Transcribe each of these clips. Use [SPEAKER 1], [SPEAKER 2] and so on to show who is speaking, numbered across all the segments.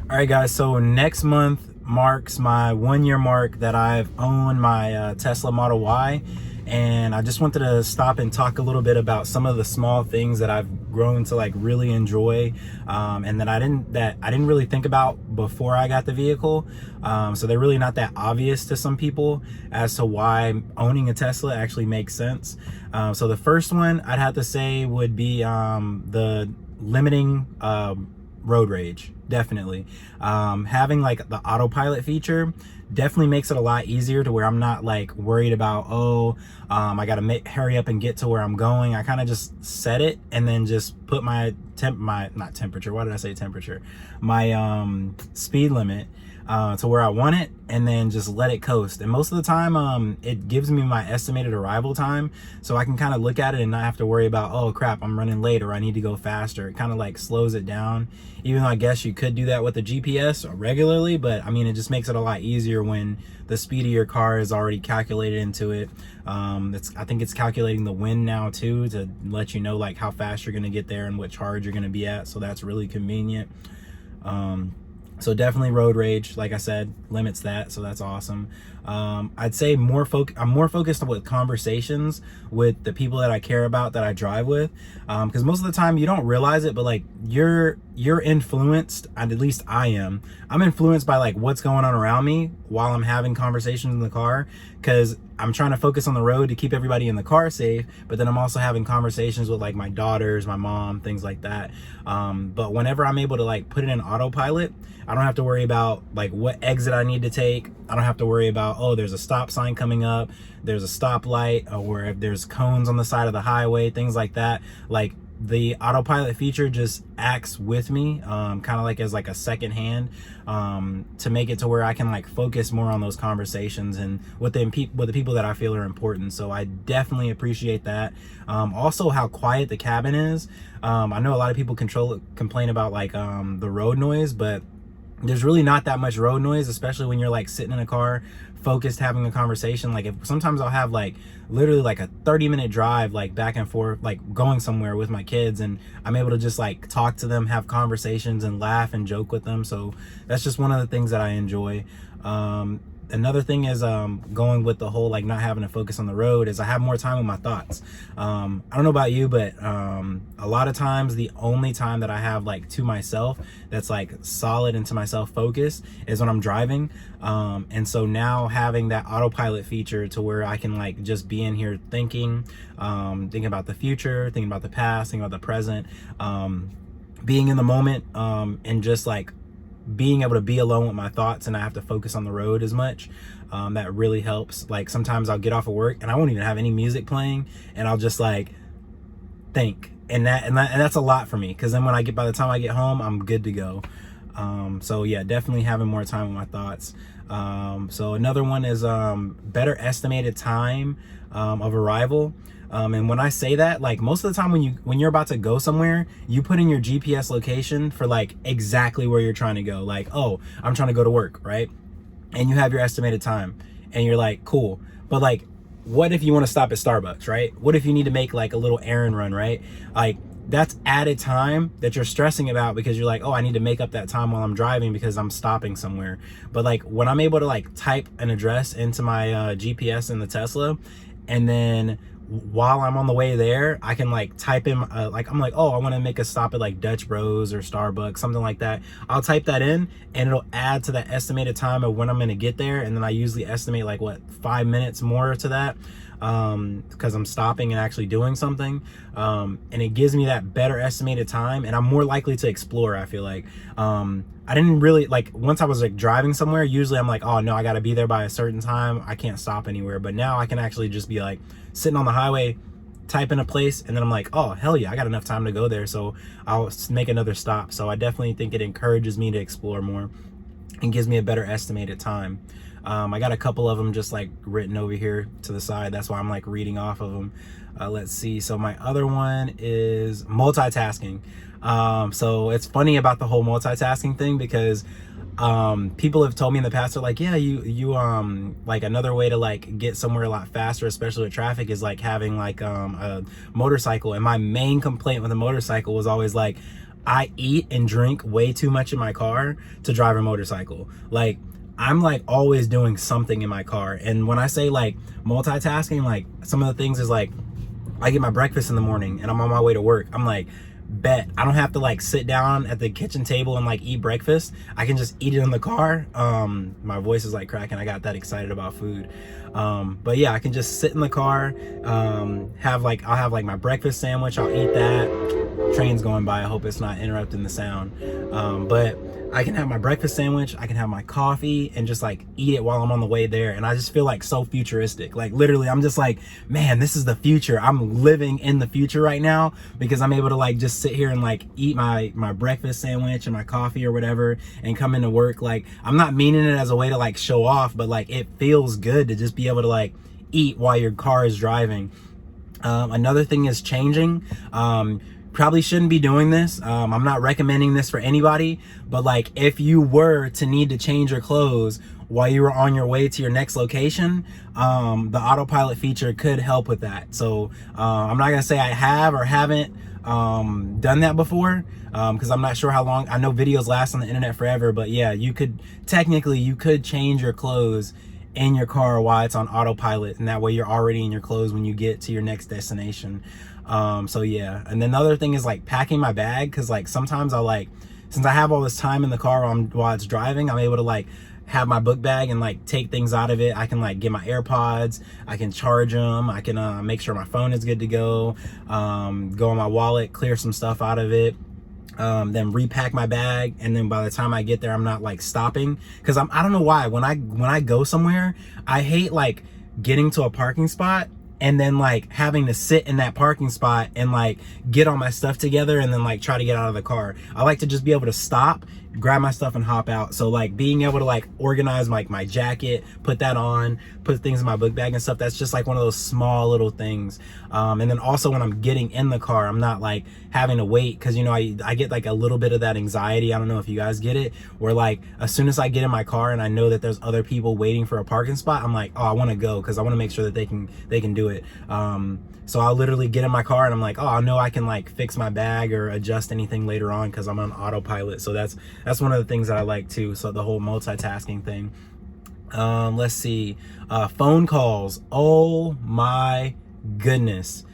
[SPEAKER 1] All right, guys, so next month marks my 1 year mark that I've owned my Tesla Model Y, and I just wanted to stop and talk a little bit about some of the small things that I've grown to like really enjoy, and that I didn't really think about before I got the vehicle. So they're really not that obvious to some people as to why owning a Tesla actually makes sense. So the first one I'd have to say would be the limiting road rage. Definitely having like the autopilot feature definitely makes it a lot easier to where I'm not like worried about, I gotta hurry up and get to where I'm going. I kind of just set it and then just put my not temperature, why did I say temperature, my speed limit to where I want it, and then just let it coast. And most of the time it gives me my estimated arrival time, so I can kind of look at it and not have to worry about, oh crap, I'm running late or I need to go faster. It kind of like slows it down, even though I guess you could do that with the GPS regularly, but I mean, it just makes it a lot easier when the speed of your car is already calculated into it. I think it's calculating the wind now too, to let you know like how fast you're gonna get there and what charge you're gonna be at, so that's really convenient. So definitely road rage, like I said, limits that, so that's awesome. I'd say I'm more focused with conversations with the people that I care about, that I drive with, because most of the time you don't realize it, but like you're influenced, and at least I'm influenced by like what's going on around me while I'm having conversations in the car, because I'm trying to focus on the road to keep everybody in the car safe, but then I'm also having conversations with like my daughters, my mom, things like that. But whenever I'm able to like put it in autopilot, I don't have to worry about like what exit I need to take. I don't have to worry about, oh, there's a stop sign coming up, there's a stoplight, or if there's cones on the side of the highway, things like that. Like the autopilot feature just acts with me, kind of like as like a second hand, to make it to where I can like focus more on those conversations and with the people that I feel are important. So I definitely appreciate that. Also how quiet the cabin is. I know a lot of people complain about like the road noise, but there's really not that much road noise, especially when you're like sitting in a car focused having a conversation. Like if sometimes I'll have like literally like a 30-minute drive like back and forth, like going somewhere with my kids, and I'm able to just like talk to them, have conversations and laugh and joke with them. So that's just one of the things that I enjoy. Another thing is going with the whole like not having to focus on the road is I have more time with my thoughts. I don't know about you, but a lot of times the only time that I have like to myself that's like solid and to myself focused is when I'm driving. And so now having that autopilot feature to where I can like just be in here thinking about the future, thinking about the past, thinking about the present, being in the moment, and just like being able to be alone with my thoughts, and I have to focus on the road as much. That really helps. Like sometimes I'll get off of work and I won't even have any music playing, and I'll just like think, and that's a lot for me, because then by the time I get home, I'm good to go. So yeah, definitely having more time with my thoughts. So another one is better estimated time of arrival. And when I say that, like most of the time when you're about to go somewhere, you put in your GPS location for like exactly where you're trying to go. Like, oh, I'm trying to go to work, right? And you have your estimated time, and you're like, cool. But like, what if you want to stop at Starbucks, right? What if you need to make like a little errand run, right? Like that's added time that you're stressing about, because you're like, oh, I need to make up that time while I'm driving because I'm stopping somewhere. But like when I'm able to like type an address into my GPS in the Tesla, and then while I'm on the way there, I can like type in like I'm like, oh, I want to make a stop at like Dutch Bros or Starbucks, something like that. I'll type that in and it'll add to that estimated time of when I'm going to get there. And then I usually estimate like 5 minutes more to that, because I'm stopping and actually doing something, and it gives me that better estimated time, and I'm more likely to explore. I feel like I didn't really like, once I was like driving somewhere, usually I'm like, oh no, I got to be there by a certain time, I can't stop anywhere. But now I can actually just be like sitting on the highway, type in a place, and then I'm like, oh hell yeah, I got enough time to go there, so I'll make another stop. So I definitely think it encourages me to explore more and gives me a better estimated time. I got a couple of them just like written over here to the side, that's why I'm like reading off of them. Let's see, so my other one is multitasking. So it's funny about the whole multitasking thing, because people have told me in the past, they're like, yeah, you like another way to like get somewhere a lot faster, especially with traffic, is like having like a motorcycle. And my main complaint with a motorcycle was always like, I eat and drink way too much in my car to drive a motorcycle. Like, I'm like always doing something in my car. And when I say like multitasking, like some of the things is like, I get my breakfast in the morning and I'm on my way to work. I'm like, bet I don't have to like sit down at the kitchen table and like eat breakfast. I can just eat it in the car. My voice is like cracking. I got that excited about food. But yeah, I can just sit in the car, I'll have like my breakfast sandwich. I'll eat that. Train's going by. I hope it's not interrupting the sound. But I can have my breakfast sandwich, I can have my coffee and just like eat it while I'm on the way there. And I just feel like so futuristic. Like literally, I'm just like, man, this is the future. I'm living in the future right now because I'm able to like just sit here and like eat my breakfast sandwich and my coffee or whatever and come into work. Like, I'm not meaning it as a way to like show off, but like it feels good to just be able to like eat while your car is driving. Another thing is changing. Probably shouldn't be doing this. I'm not recommending this for anybody, but like if you were to need to change your clothes while you were on your way to your next location, the autopilot feature could help with that. So I'm not gonna say I have or haven't done that before, because I'm not sure how long. I know videos last on the internet forever, but yeah, you could change your clothes in your car while it's on autopilot, and that way you're already in your clothes when you get to your next destination. So yeah. And then the other thing is like packing my bag, because like sometimes I like, since I have all this time in the car while it's driving, I'm able to like have my book bag and like take things out of it. I can like get my AirPods, I can charge them, I can make sure my phone is good to go, go in my wallet, clear some stuff out of it, then repack my bag. And then by the time I get there, I'm not like stopping, because I don't know why, when I go somewhere, I hate like getting to a parking spot and then like having to sit in that parking spot and like get all my stuff together and then like try to get out of the car. I like to just be able to stop, grab my stuff and hop out. So like being able to like organize like my jacket, put that on, put things in my book bag and stuff, that's just like one of those small little things. And then also when I'm getting in the car, I'm not like having to wait, because you know, I get like a little bit of that anxiety. I don't know if you guys get it, where like as soon as I get in my car and I know that there's other people waiting for a parking spot, I'm like, oh, I want to go, because I want to make sure that they can do it. So I'll literally get in my car and I'm like, oh, I know I can like fix my bag or adjust anything later on because I'm on autopilot. So that's one of the things that I like too. So the whole multitasking thing. Let's see, phone calls. Oh my goodness.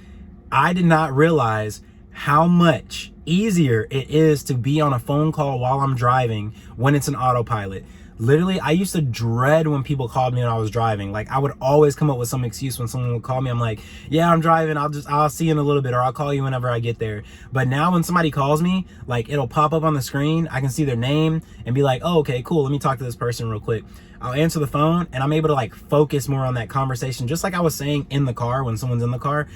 [SPEAKER 1] I did not realize how much easier it is to be on a phone call while I'm driving when it's an autopilot. Literally, I used to dread when people called me when I was driving. Like, I would always come up with some excuse when someone would call me. I'm like, yeah, I'm driving. I'll see you in a little bit, or I'll call you whenever I get there. But now when somebody calls me, like, it'll pop up on the screen. I can see their name and be like, oh, okay, cool. Let me talk to this person real quick. I'll answer the phone and I'm able to like focus more on that conversation. Just like I was saying in the car, when someone's in the car,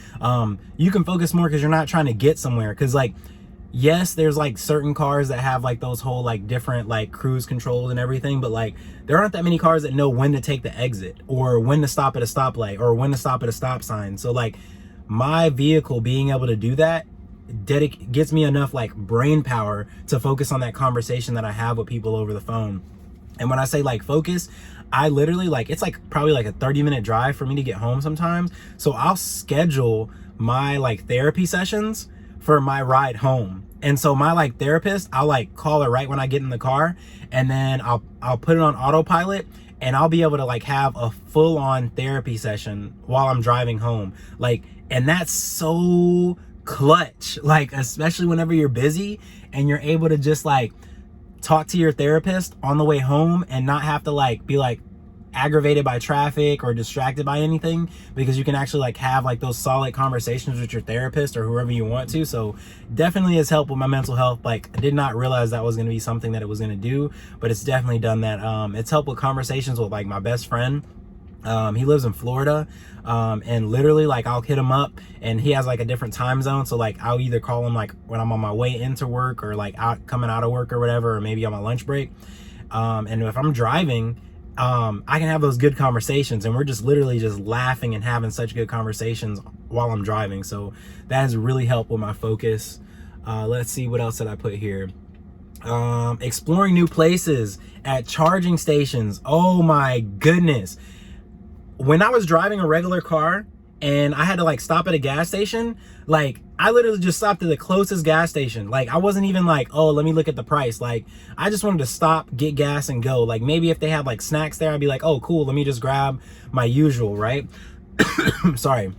[SPEAKER 1] you can focus more because you're not trying to get somewhere. Because like, yes, there's like certain cars that have like those whole like different like cruise controls and everything, but like there aren't that many cars that know when to take the exit or when to stop at a stoplight or when to stop at a stop sign. So like my vehicle being able to do that gets me enough like brain power to focus on that conversation that I have with people over the phone. And when I say like focus, I literally like, it's like probably like a 30-minute drive for me to get home sometimes. So I'll schedule my like therapy sessions for my ride home. And so my like therapist, I'll like call her right when I get in the car, and then I'll put it on autopilot, and I'll be able to like have a full-on therapy session while I'm driving home. Like, and that's so clutch, like especially whenever you're busy and you're able to just like talk to your therapist on the way home and not have to like be like aggravated by traffic or distracted by anything, because you can actually like have like those solid conversations with your therapist or whoever you want to. So definitely has helped with my mental health. Like, I did not realize that was going to be something that it was going to do, but it's definitely done that. It's helped with conversations with like my best friend. He lives in Florida, and literally like I'll hit him up and he has like a different time zone. So like I'll either call him like when I'm on my way into work or like coming out of work or whatever, or maybe on my lunch break. And if I'm driving, I can have those good conversations, and we're just literally just laughing and having such good conversations while I'm driving. So that has really helped with my focus. Let's see, what else did I put here? Exploring new places at charging stations. Oh my goodness. When I was driving a regular car and I had to like stop at a gas station. Like I literally just stopped at the closest gas station. Like I wasn't even like, oh, let me look at the price. Like I just wanted to stop, get gas and go. Like maybe if they had like snacks there, I'd be like, oh cool, let me just grab my usual, right? Sorry,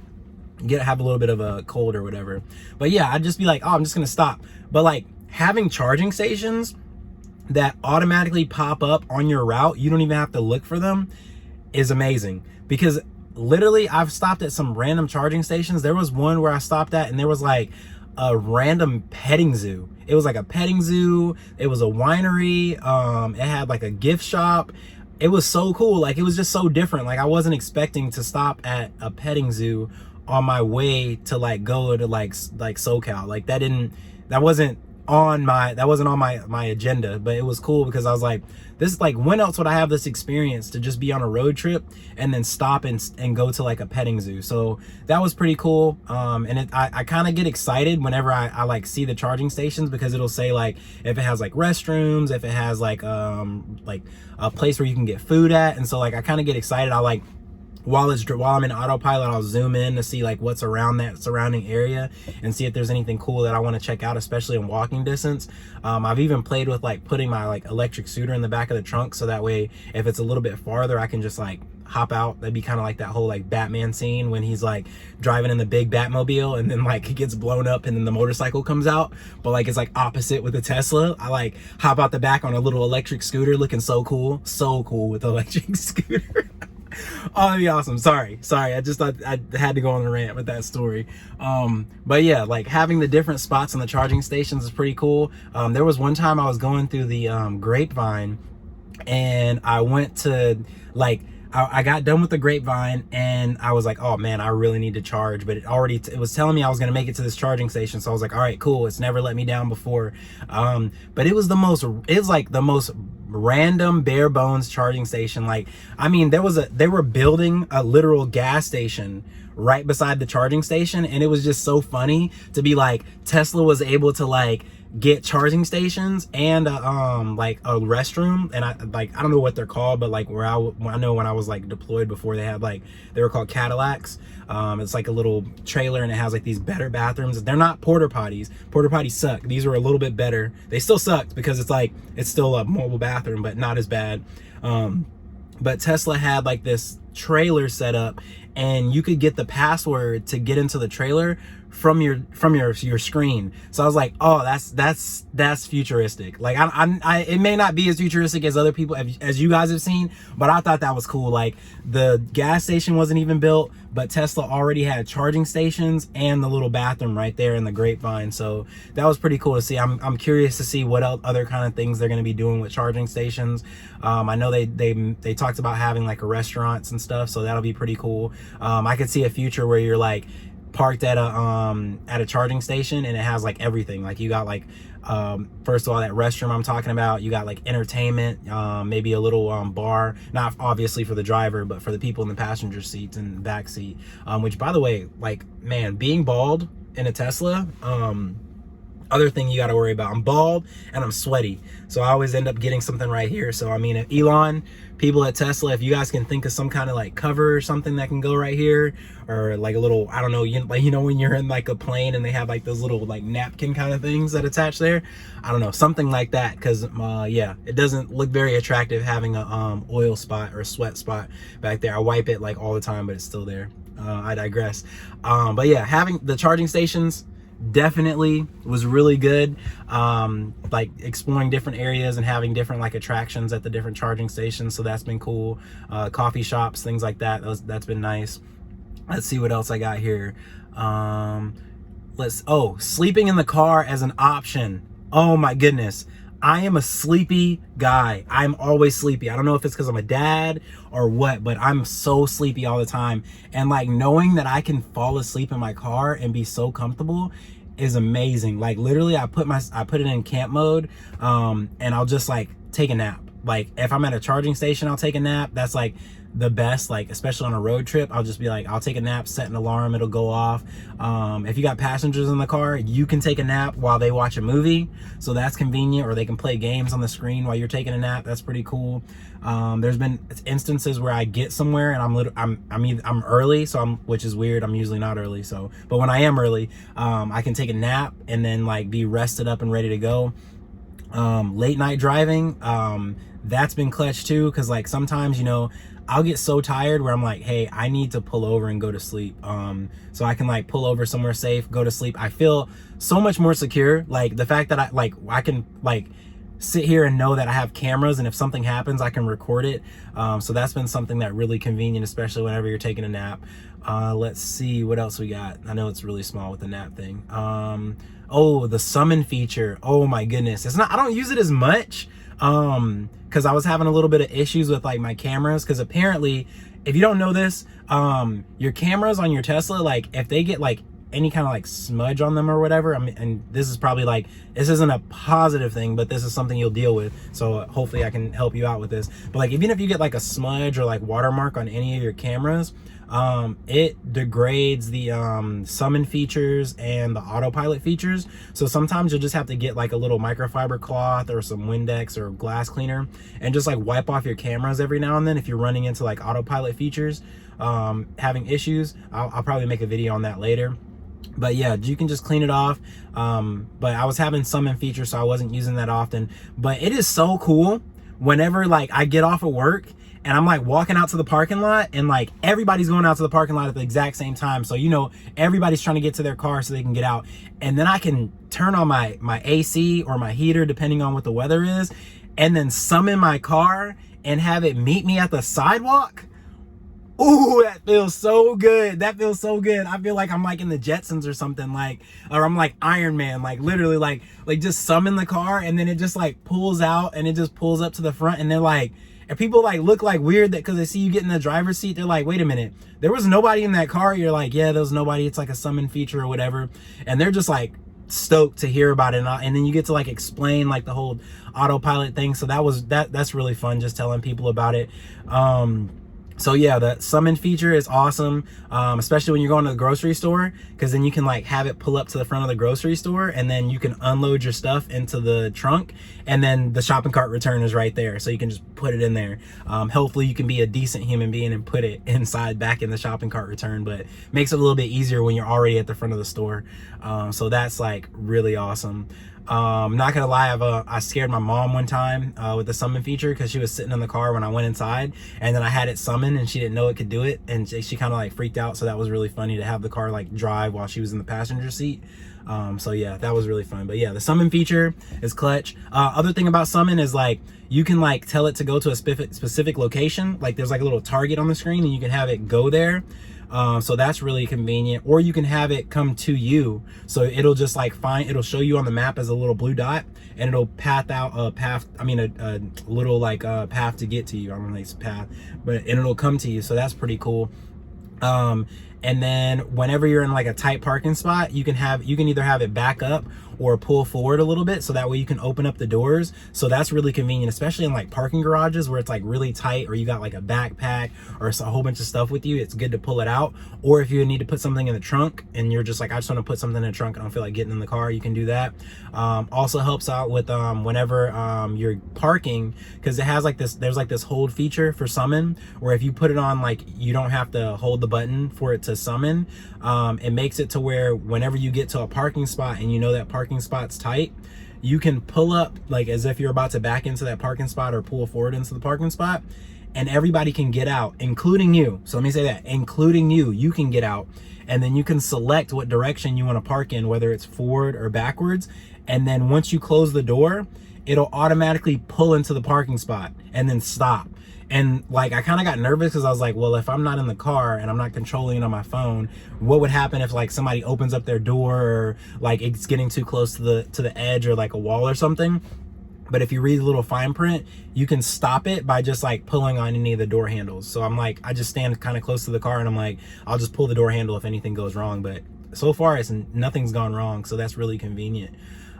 [SPEAKER 1] have a little bit of a cold or whatever. But yeah, I'd just be like, oh, I'm just gonna stop. But like having charging stations that automatically pop up on your route, you don't even have to look for them, is amazing. Because literally I've stopped at some random charging stations. There was one where I stopped at and there was like a random petting zoo. It was like a petting zoo, it was a winery, it had like a gift shop. It was so cool. Like it was just so different. Like I wasn't expecting to stop at a petting zoo on my way to like go to like SoCal. Like that wasn't on my agenda, but it was cool because I was like, this is like, when else would I have this experience to just be on a road trip and then stop and go to like a petting zoo? So that was pretty cool. And I kind of get excited whenever I like see the charging stations, because it'll say like if it has like restrooms, if it has like a place where you can get food at. And so like I kind of get excited. I like, while I'm in autopilot, I'll zoom in to see like what's around that surrounding area and see if there's anything cool that I want to check out, especially in walking distance. I've even played with like putting my like electric scooter in the back of the trunk, so that way if it's a little bit farther, I can just like hop out. That'd be kind of like that whole like Batman scene when he's like driving in the big Batmobile and then like he gets blown up and then the motorcycle comes out, but like it's like opposite with the Tesla. I like hop out the back on a little electric scooter, looking so cool with the electric scooter. Oh, that'd be awesome. Sorry. I just thought I had to go on a rant with that story. But yeah, like having the different spots on the charging stations is pretty cool. There was one time I was going through the Grapevine, and I went to like, I got done with the Grapevine and I was like, oh man, I really need to charge. But it was telling me I was going to make it to this charging station. So I was like, all right, cool. It's never let me down before. But it was like the most random bare bones charging station. Like, I mean, they were building a literal gas station right beside the charging station. And it was just so funny to be like, Tesla was able to like get charging stations and like a restroom, and I don't know what they're called, but like I know when I was like deployed before, they were called Cadillacs. It's like a little trailer and it has like these better bathrooms. They're not porta potties. Porta potties suck. These were a little bit better. They still sucked because it's still a mobile bathroom, but not as bad. But Tesla had like this trailer set up, and you could get the password to get into the trailer from your screen. So I was like, oh, that's futuristic. Like I it may not be as futuristic as other people, as you guys have seen, but I thought that was cool. Like the gas station wasn't even built, but Tesla already had charging stations and the little bathroom right there in the Grapevine. So that was pretty cool to see. I'm curious to see what other kind of things they're going to be doing with charging stations. I know they talked about having like restaurants and stuff, so that'll be pretty cool. I could see a future where you're like parked at a charging station and it has like everything. Like you got like first of all, that restroom I'm talking about, you got like entertainment, maybe a little bar, not obviously for the driver, but for the people in the passenger seats and back seat, which by the way, like, man, being bald in a Tesla, other thing you got to worry about, I'm bald and I'm sweaty, so I always end up getting something right here. So I mean, if Elon, people at Tesla, if you guys can think of some kind of like cover or something that can go right here, or like a little, I don't know, you know when you're in like a plane and they have like those little like napkin kind of things that attach there, I don't know, something like that, because yeah, it doesn't look very attractive having a oil spot or sweat spot back there. I wipe it like all the time, but it's still there. I digress. But yeah, having the charging stations definitely was really good. Like exploring different areas and having different like attractions at the different charging stations, so that's been cool. Coffee shops, things like that, that's been nice. Let's see what else I got here. Sleeping in the car as an option. Oh my goodness, I am a sleepy guy. I'm always sleepy. I don't know if it's because I'm a dad or what, but I'm so sleepy all the time. And like knowing that I can fall asleep in my car and be so comfortable is amazing. Like literally I put it in camp mode, and I'll just like take a nap. Like if I'm at a charging station, I'll take a nap. That's like the best, like especially on a road trip. I'll just be like, I'll take a nap, set an alarm, it'll go off. If you got passengers in the car, you can take a nap while they watch a movie, so that's convenient, or they can play games on the screen while you're taking a nap. That's pretty cool. There's been instances where I get somewhere and I'm early, which is weird. I'm usually not early, but when I am early, I can take a nap and then like be rested up and ready to go. Late night driving, that's been clutch too, because like sometimes, you know, I'll get so tired where I'm like, hey, I need to pull over and go to sleep. So I can like pull over somewhere safe, go to sleep. I feel so much more secure. Like the fact that I can like sit here and know that I have cameras, and if something happens, I can record it. So that's been something that really convenient, especially whenever you're taking a nap. Let's see what else we got. I know it's really small with the nap thing. Oh, the summon feature. Oh my goodness. I don't use it as much. Cause I was having a little bit of issues with like my cameras. Cause apparently, if you don't know this, your cameras on your Tesla, like if they get like any kind of like smudge on them or whatever, I mean, and this is probably like, this isn't a positive thing, but this is something you'll deal with. So hopefully I can help you out with this. But like, even if you get like a smudge or like watermark on any of your cameras, it degrades the summon features and the autopilot features. So sometimes you'll just have to get like a little microfiber cloth or some Windex or glass cleaner and just like wipe off your cameras every now and then if you're running into like autopilot features having issues. I'll probably make a video on that later. But yeah, you can just clean it off. But I was having summon features, so I wasn't using that often. But it is so cool whenever like I get off of work and I'm like walking out to the parking lot, and like everybody's going out to the parking lot at the exact same time. So, you know, everybody's trying to get to their car so they can get out. And then I can turn on my AC or my heater, depending on what the weather is, and then summon my car and have it meet me at the sidewalk. Ooh, that feels so good. That feels so good. I feel like I'm like in the Jetsons or something, like, or I'm like Iron Man, like literally like just summon the car and then it just like pulls out and it just pulls up to the front, and they're like, and people like look like weird that because they see you get in the driver's seat, they're like, wait a minute, there was nobody in that car. You're like, yeah, there was nobody. It's like a summon feature or whatever. And they're just like stoked to hear about it. And then you get to like explain like the whole autopilot thing. So that's really fun, just telling people about it. So yeah, the summon feature is awesome, especially when you're going to the grocery store, because then you can like have it pull up to the front of the grocery store, and then you can unload your stuff into the trunk, and then the shopping cart return is right there, so you can just put it in there. Hopefully you can be a decent human being and put it inside back in the shopping cart return, but makes it a little bit easier when you're already at the front of the store. So that's like really awesome. I'm not gonna lie, I scared my mom one time with the summon feature, because she was sitting in the car when I went inside, and then I had it summoned and she didn't know it could do it, and she kind of like freaked out. So that was really funny to have the car like drive while she was in the passenger seat. So yeah, that was really fun. But yeah, the summon feature is clutch. Other thing about summon is like you can like tell it to go to a specific location. Like there's like a little target on the screen and you can have it go there. So that's really convenient. Or you can have it come to you, so it'll just like it'll show you on the map as a little blue dot, and it'll path out a path, I mean a little like path to get to you. I don't know if it's path, and it'll come to you. So that's pretty cool. And then whenever you're in like a tight parking spot, you can either have it back up or pull forward a little bit, so that way you can open up the doors. So that's really convenient, especially in like parking garages where it's like really tight, or you got like a backpack or a whole bunch of stuff with you. It's good to pull it out. Or if you need to put something in the trunk and you're just like, I just want to put something in the trunk, I don't feel like getting in the car, you can do that. Also helps out with whenever you're parking, because it has like there's like this hold feature for summon, where if you put it on, like you don't have to hold the button for it to summon. It makes it to where whenever you get to a parking spot and you know that parking spot's tight, you can pull up like as if you're about to back into that parking spot or pull forward into the parking spot, and everybody can get out, including you. So let me say that, including you can get out, and then you can select what direction you want to park in, whether it's forward or backwards. And then once you close the door, it'll automatically pull into the parking spot and then stop. And like, I kind of got nervous because I was like, well, if I'm not in the car and I'm not controlling it on my phone, what would happen if like somebody opens up their door, or like it's getting too close to the edge or like a wall or something? But if you read the little fine print, you can stop it by just like pulling on any of the door handles. So I'm like, I just stand kind of close to the car and I'm like, I'll just pull the door handle if anything goes wrong. But so far nothing's gone wrong, so that's really convenient.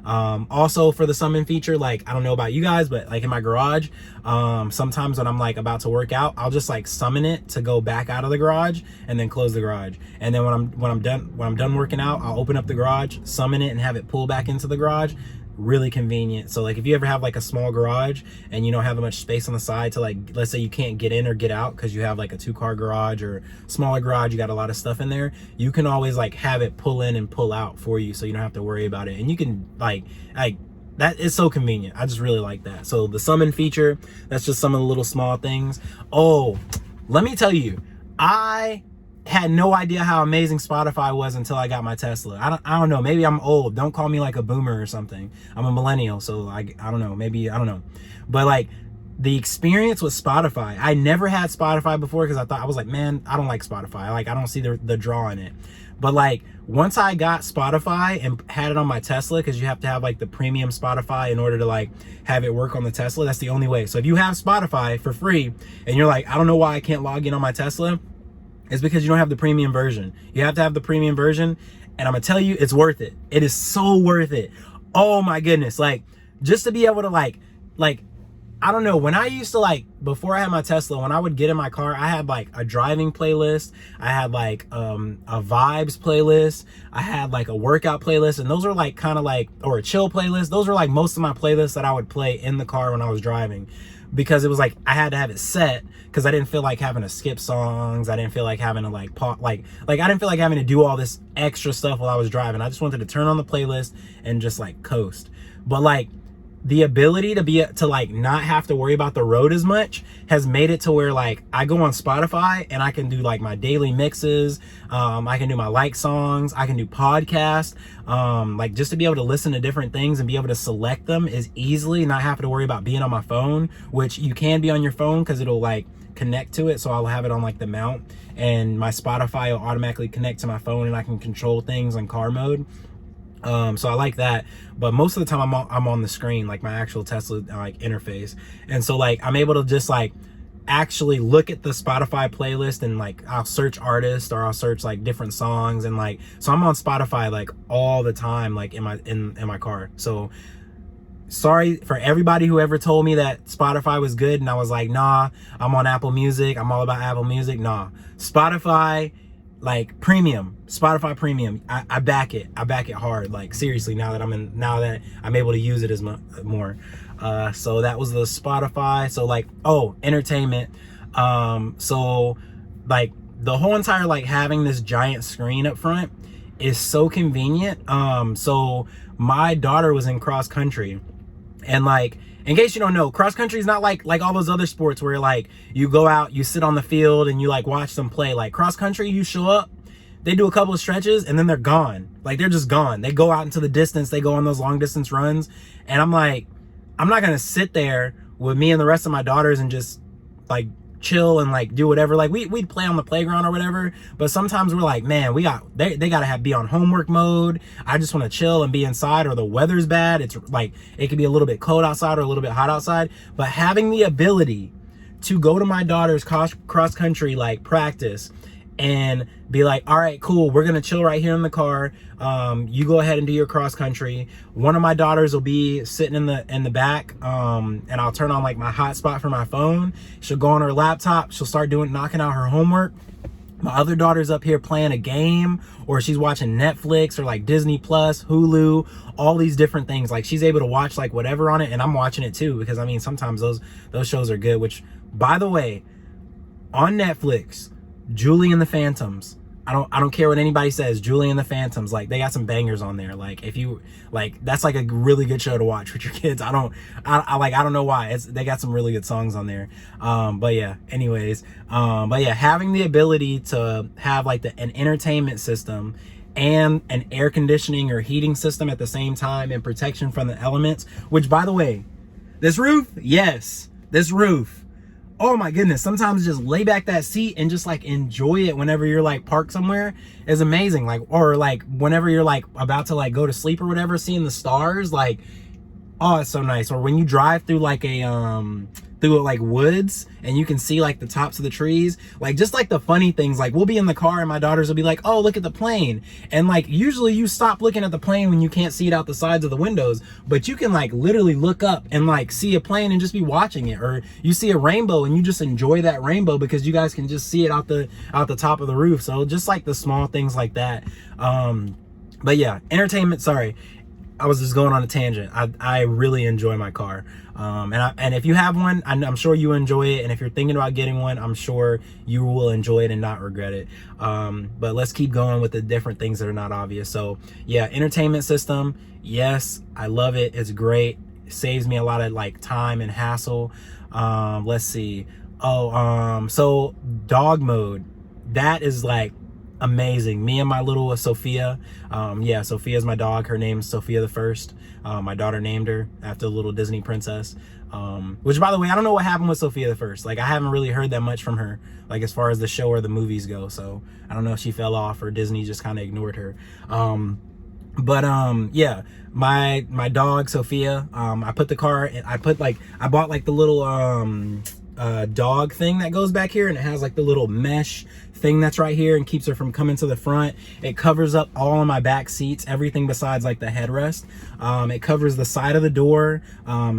[SPEAKER 1] Also for the summon feature, like, I don't know about you guys, but like in my garage, sometimes when I'm like about to work out, I'll just like summon it to go back out of the garage and then close the garage. And then when I'm done working out, I'll open up the garage, summon it, and have it pull back into the garage. Really convenient. So like if you ever have like a small garage and you don't have much space on the side to, like, let's say you can't get in or get out because you have like a 2-car garage or smaller garage, you got a lot of stuff in there, you can always like have it pull in and pull out for you, so you don't have to worry about it. And you can like that is so convenient. I just really like that. So the summon feature, that's just some of the little small things. Oh, let me tell you, I had no idea how amazing Spotify was until I got my Tesla. I don't know, maybe I'm old. Don't call me like a boomer or something. I'm a millennial, so I don't know, maybe, I don't know. But like the experience with Spotify, I never had Spotify before because I was like, man, I don't like Spotify. Like, I don't see the draw in it. But like once I got Spotify and had it on my Tesla, because you have to have like the premium Spotify in order to like have it work on the Tesla. That's the only way. So if you have Spotify for free and you're like, I don't know why I can't log in on my Tesla, it's because you don't have the premium version. You have to have the premium version, and I'm gonna tell you, it's worth it. It is so worth it. Oh my goodness. Like, just to be able to like, I don't know, when I used to like, before I had my Tesla, when I would get in my car, I had like a driving playlist. I had like a vibes playlist. I had like a workout playlist, and those are like kind of like, or a chill playlist. Those are like most of my playlists that I would play in the car when I was driving, because it was like I had to have it set, because I didn't feel like having to skip songs. I didn't feel like having to like pop, like I didn't feel like having to do all this extra stuff while I was driving. I just wanted to turn on the playlist and just like coast. But like the ability to like not have to worry about the road as much has made it to where like I go on Spotify and I can do like my daily mixes. I can do my like songs. I can do podcasts. Like, just to be able to listen to different things and be able to select them is easily, not have to worry about being on my phone, which you can be on your phone because it'll like connect to it. So I'll have it on like the mount, and my Spotify will automatically connect to my phone, and I can control things on car mode. So I like that, but most of the time I'm on the screen, like my actual Tesla like interface. And so like I'm able to just like actually look at the Spotify playlist, and like I'll search artists, or I'll search like different songs, and like, so I'm on Spotify like all the time, like in my car. So sorry for everybody who ever told me that Spotify was good and I was like, nah, I'm on Apple Music, I'm all about Apple Music. Nah, Spotify, like premium, Spotify premium, I back it hard, like seriously, now that I'm able to use it as much more. So that was the Spotify. So like, oh, entertainment. So like the whole entire, like having this giant screen up front is so convenient. So my daughter was in cross country, and like, in case you don't know, cross country is not like all those other sports where like you go out, you sit on the field and you like watch them play. Like cross country, you show up, they do a couple of stretches, and then they're gone. Like, they're just gone. They go out into the distance, they go on those long distance runs. And I'm like, I'm not gonna sit there with me and the rest of my daughters and just like chill and like do whatever. Like we'd play on the playground or whatever, but sometimes we're like, man, they gotta be on homework mode. I just want to chill and be inside, or the weather's bad. It's like, it could be a little bit cold outside or a little bit hot outside. But having the ability to go to my daughter's cross country like practice and be like, all right, cool, we're gonna chill right here in the car. You go ahead and do your cross country. One of my daughters will be sitting in the back, and I'll turn on like my hotspot for my phone. She'll go on her laptop, she'll start knocking out her homework. My other daughter's up here playing a game, or she's watching Netflix or like Disney Plus, Hulu, all these different things. Like, she's able to watch like whatever on it, and I'm watching it too, because I mean, sometimes those shows are good. Which, by the way, on Netflix, Julie and the Phantoms, I don't care what anybody says, Julie and the Phantoms, like, they got some bangers on there. Like, if you like, that's like a really good show to watch with your kids. I don't know why. They got some really good songs on there. But yeah, anyways, but yeah, having the ability to have like an entertainment system and an air conditioning or heating system at the same time, and protection from the elements, which, by the way, this roof, oh my goodness, sometimes just lay back that seat and just like enjoy it whenever you're like parked somewhere is amazing. Like, or like whenever you're like about to like go to sleep or whatever, seeing the stars, like Oh, it's so nice. Or when you drive through like a through like woods and you can see like the tops of the trees, like just like the funny things, like we'll be in the car and my daughters will be like, oh, look at the plane. And like usually you stop looking at the plane when you can't see it out the sides of the windows, but you can like literally look up and like see a plane and just be watching it. Or you see a rainbow and you just enjoy that rainbow because you guys can just see it out the top of the roof. So just like the small things like that. But yeah, entertainment, sorry, I was just going on a tangent. I really enjoy my car. And if you have one, I'm sure you enjoy it. And if you're thinking about getting one, I'm sure you will enjoy it and not regret it. But let's keep going with the different things that are not obvious. So yeah, entertainment system. Yes, I love it. It's great. It saves me a lot of like time and hassle. Let's see. So dog mode, that is like amazing. Me and my little Sophia, yeah, Sophia's my dog. Her name's Sophia the First. My daughter named her after the little Disney princess, which by the way, I don't know what happened with Sophia the First. Like I haven't really heard that much from her, like as far as the show or the movies go. So I don't know if she fell off or Disney just kind of ignored her. Yeah, my dog Sophia, I put the car, I bought like the little dog thing that goes back here, and it has like the little mesh thing that's right here and keeps her from coming to the front. It covers up all of my back seats, everything besides like the headrest. It covers the side of the door,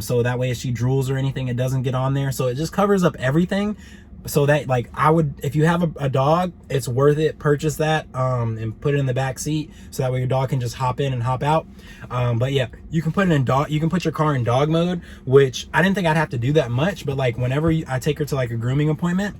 [SPEAKER 1] so that way if she drools or anything, it doesn't get on there. So it just covers up everything. So that, like, I would, if you have a dog, it's worth it. Purchase that and put it in the back seat, so that way your dog can just hop in and hop out. But yeah, you can put it in you can put your car in dog mode, which I didn't think I'd have to do that much, but like whenever I take her to like a grooming appointment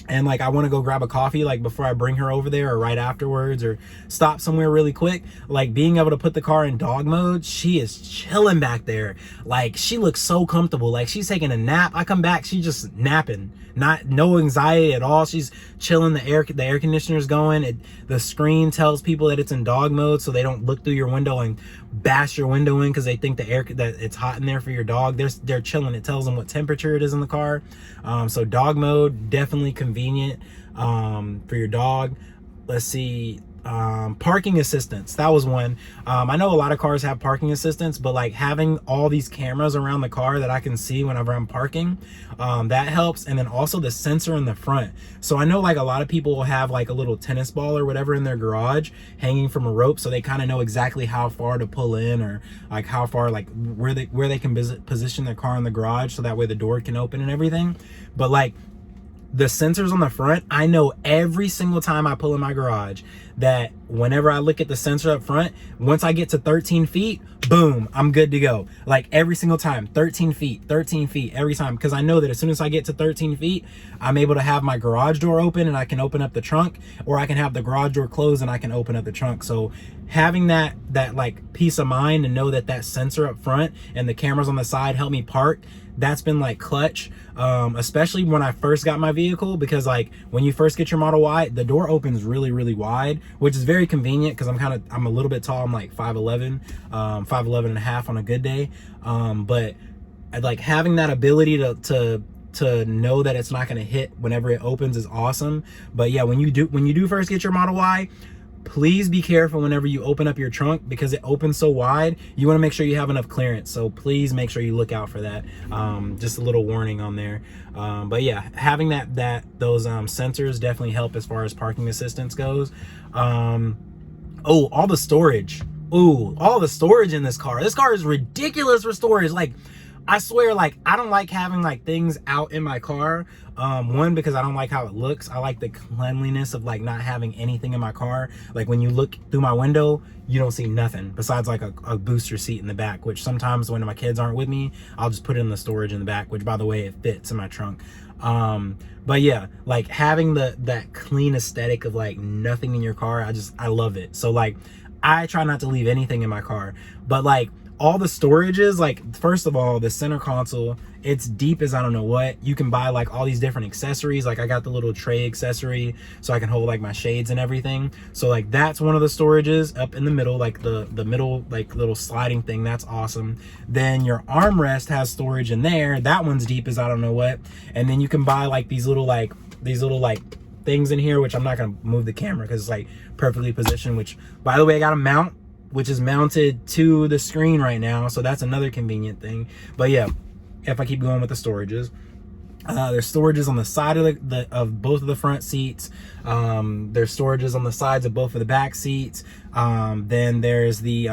[SPEAKER 1] and like I want to go grab a coffee, like before I bring her over there or right afterwards, or stop somewhere really quick, like being able to put the car in dog mode, she is chilling back there. Like she looks so comfortable. Like she's taking a nap. I come back, she's just napping. No anxiety at all. She's chilling. The air conditioner's going. The screen tells people that it's in dog mode, so they don't look through your window and bash your window in because they think that it's hot in there for your dog. They're chilling. It tells them what temperature it is in the car. So dog mode, definitely convenient for your dog. Let's see. Parking assistance, that was one. I know a lot of cars have parking assistance, but like having all these cameras around the car that I can see whenever I'm parking, that helps. And then also the sensor in the front. So I know like a lot of people will have like a little tennis ball or whatever in their garage hanging from a rope, so they kind of know exactly how far to pull in, or like how far, like where they can position their car in the garage, so that way the door can open and everything. But like the sensors on the front, I know every single time I pull in my garage that whenever I look at the sensor up front, once I get to 13 feet, boom, I'm good to go. Like every single time, 13 feet every time. Because I know that as soon as I get to 13 feet, I'm able to have my garage door open and I can open up the trunk, or I can have the garage door closed and I can open up the trunk. So having that like peace of mind and know that sensor up front and the cameras on the side help me park, that's been like clutch, especially when I first got my vehicle, because like when you first get your Model Y, the door opens really, really wide, which is very convenient because I'm a little bit tall. I'm like 5'11", 5'11 and a half on a good day. But like having that ability to know that it's not going to hit whenever it opens is awesome. But yeah, when you do first get your Model Y, please be careful whenever you open up your trunk, because it opens so wide. You want to make sure you have enough clearance, so please make sure you look out for that. Just a little warning on there. But yeah, having those sensors definitely help as far as parking assistance goes. All the storage. All the storage in this car. This car is ridiculous for storage. Like, I swear, like, I don't like having like things out in my car. One, because I don't like how it looks. I like the cleanliness of like not having anything in my car. Like when you look through my window, you don't see nothing besides like a booster seat in the back, which sometimes when my kids aren't with me, I'll just put it in the storage in the back, which by the way, it fits in my trunk. But yeah, like having that clean aesthetic of like nothing in your car, I love it. So like I try not to leave anything in my car, but like all the storages, like first of all, the center console, it's deep as I don't know what. You can buy like all these different accessories. Like I got the little tray accessory so I can hold like my shades and everything. So like that's one of the storages up in the middle, like the middle like little sliding thing. That's awesome. Then your armrest has storage in there. That one's deep as I don't know what. And then you can buy like these little things in here, which I'm not gonna move the camera because it's like perfectly positioned, which by the way, I got a mount which is mounted to the screen right now, so that's another convenient thing. But yeah, if I keep going with the storages, there's storages on the side of both of the front seats. There's storages on the sides of both of the back seats. Then there's the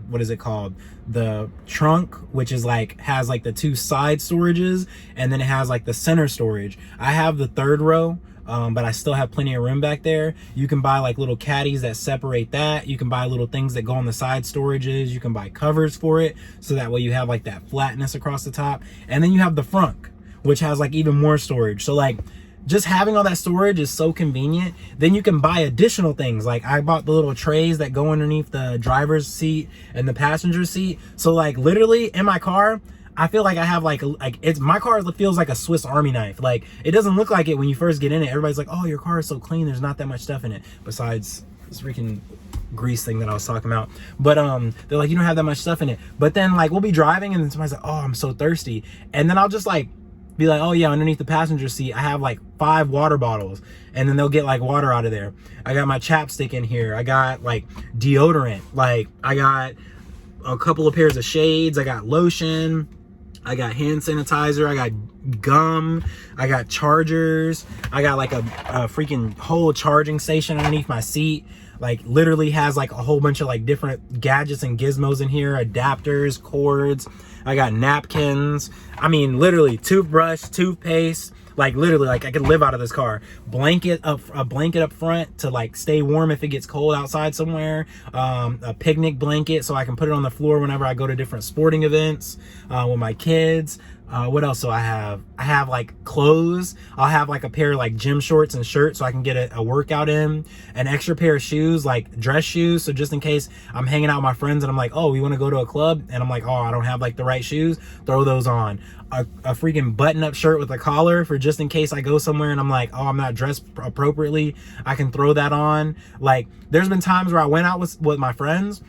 [SPEAKER 1] what is it called, the trunk, which is like has like the two side storages, and then it has like the center storage. I have the third row, but I still have plenty of room back there. You can buy like little caddies that separate that. You can buy little things that go on the side storages. You can buy covers for it, so that way you have like that flatness across the top. And then you have the front, which has like even more storage. So like just having all that storage is so convenient. Then you can buy additional things. Like I bought the little trays that go underneath the driver's seat and the passenger seat. So like literally in my car, I feel like I have like it's, my car feels like a Swiss Army knife. Like it doesn't look like it when you first get in it. Everybody's like, oh, your car is so clean, there's not that much stuff in it besides this freaking grease thing that I was talking about. But they're like, you don't have that much stuff in it. But then like we'll be driving and then somebody's like, oh, I'm so thirsty, and then I'll just like be like, oh yeah, underneath the passenger seat I have like 5 water bottles, and then they'll get like water out of there. I got my chapstick in here, I got like deodorant, like I got a couple of pairs of shades, I got lotion, I got hand sanitizer, I got gum, I got chargers, I got like a freaking whole charging station underneath my seat. Like literally has like a whole bunch of like different gadgets and gizmos in here, adapters, cords. I got napkins. I mean, literally toothbrush, toothpaste. Like literally, like I could live out of this car. A blanket up front to like stay warm if it gets cold outside somewhere. A picnic blanket so I can put it on the floor whenever I go to different sporting events with my kids. What else do I have? I have like clothes. I'll have like a pair of like gym shorts and shirt so I can get a workout in. An extra pair of shoes, like dress shoes, so just in case I'm hanging out with my friends and I'm like, oh, we want to go to a club, and I'm like, oh, I don't have like the right shoes, throw those on. A freaking button-up shirt with a collar for just in case I go somewhere and I'm like, oh, I'm not dressed appropriately, I can throw that on. Like there's been times where I went out with my friends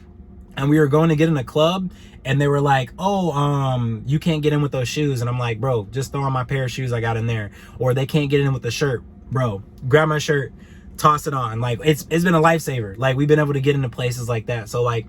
[SPEAKER 1] and we were going to get in a club, and they were like, oh, you can't get in with those shoes. And I'm like, bro, just throw on my pair of shoes I got in there. Or they can't get in with the shirt. Bro, grab my shirt, toss it on. Like it's been a lifesaver. Like we've been able to get into places like that. So like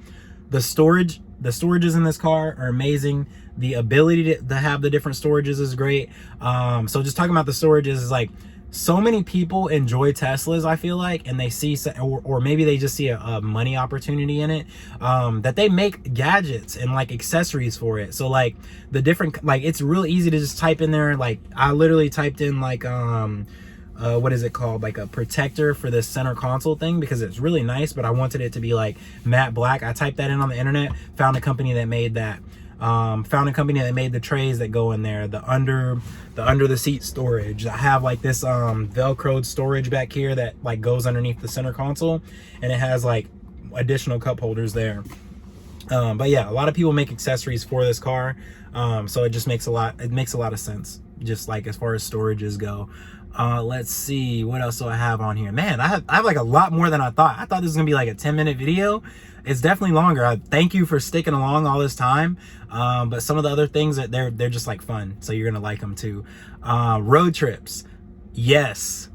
[SPEAKER 1] the storages in this car are amazing. The ability to have the different storages is great. So just talking about the storages is like, so many people enjoy Teslas, I feel like, and they see, or maybe they just see a money opportunity in it, that they make gadgets and like accessories for it. So like the different, like it's real easy to just type in there. Like I literally typed in like what is it called, like a protector for this center console thing, because it's really nice, but I wanted it to be like matte black. I typed that in on the internet, found a company that made that. Found a company that made the trays that go in there, the under the seat storage. I have like this velcroed storage back here that like goes underneath the center console, and it has like additional cup holders there. But yeah, a lot of people make accessories for this car, so it just makes a lot of sense, just like as far as storages go. Let's see, what else do I have on here? Man, I have like a lot more than I thought. I thought this was gonna be like a 10-minute video. It's definitely longer. I thank you for sticking along all this time. But some of the other things that they're just like fun, so you're gonna like them too. Road trips, yes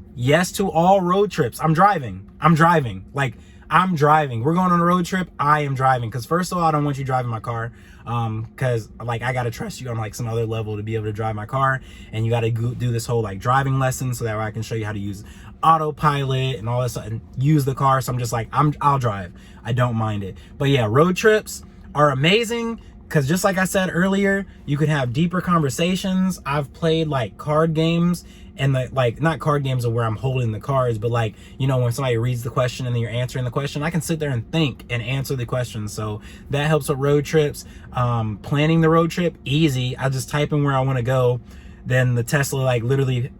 [SPEAKER 1] to all road trips. I'm driving. Like I'm driving. We're going on a road trip. I am driving, because first of all, I don't want you driving my car, because like I gotta trust you on like some other level to be able to drive my car, and you gotta do this whole like driving lesson so that way I can show you how to use autopilot and all this and use the car. So I'm just like, I'll drive. I don't mind it. But yeah, road trips are amazing, because just like I said earlier, you could have deeper conversations. I've played like card games, and like not card games of where I'm holding the cards, but like, you know, when somebody reads the question and then you're answering the question, I can sit there and think and answer the question. So that helps with road trips. Planning the road trip, easy. I just type in where I want to go. Then the Tesla like literally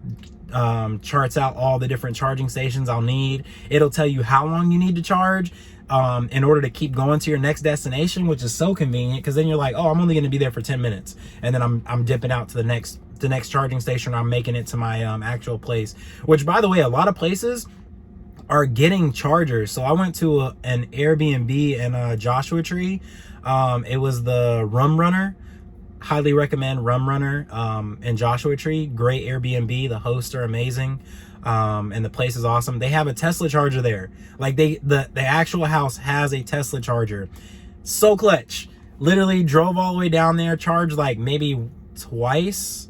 [SPEAKER 1] charts out all the different charging stations I'll need. It'll tell you how long you need to charge in order to keep going to your next destination, which is so convenient, because then you're like, oh, I'm only going to be there for 10 minutes, and then I'm dipping out to the next charging station, or I'm making it to my actual place. Which, by the way, a lot of places are getting chargers. So I went to an Airbnb in Joshua Tree. It was the Rum Runner. highly recommend Rum Runner in Joshua Tree. Great Airbnb. The hosts are amazing. And the place is awesome. They have a Tesla charger there. Like the actual house has a Tesla charger. So clutch. Literally drove all the way down there, charged like maybe twice,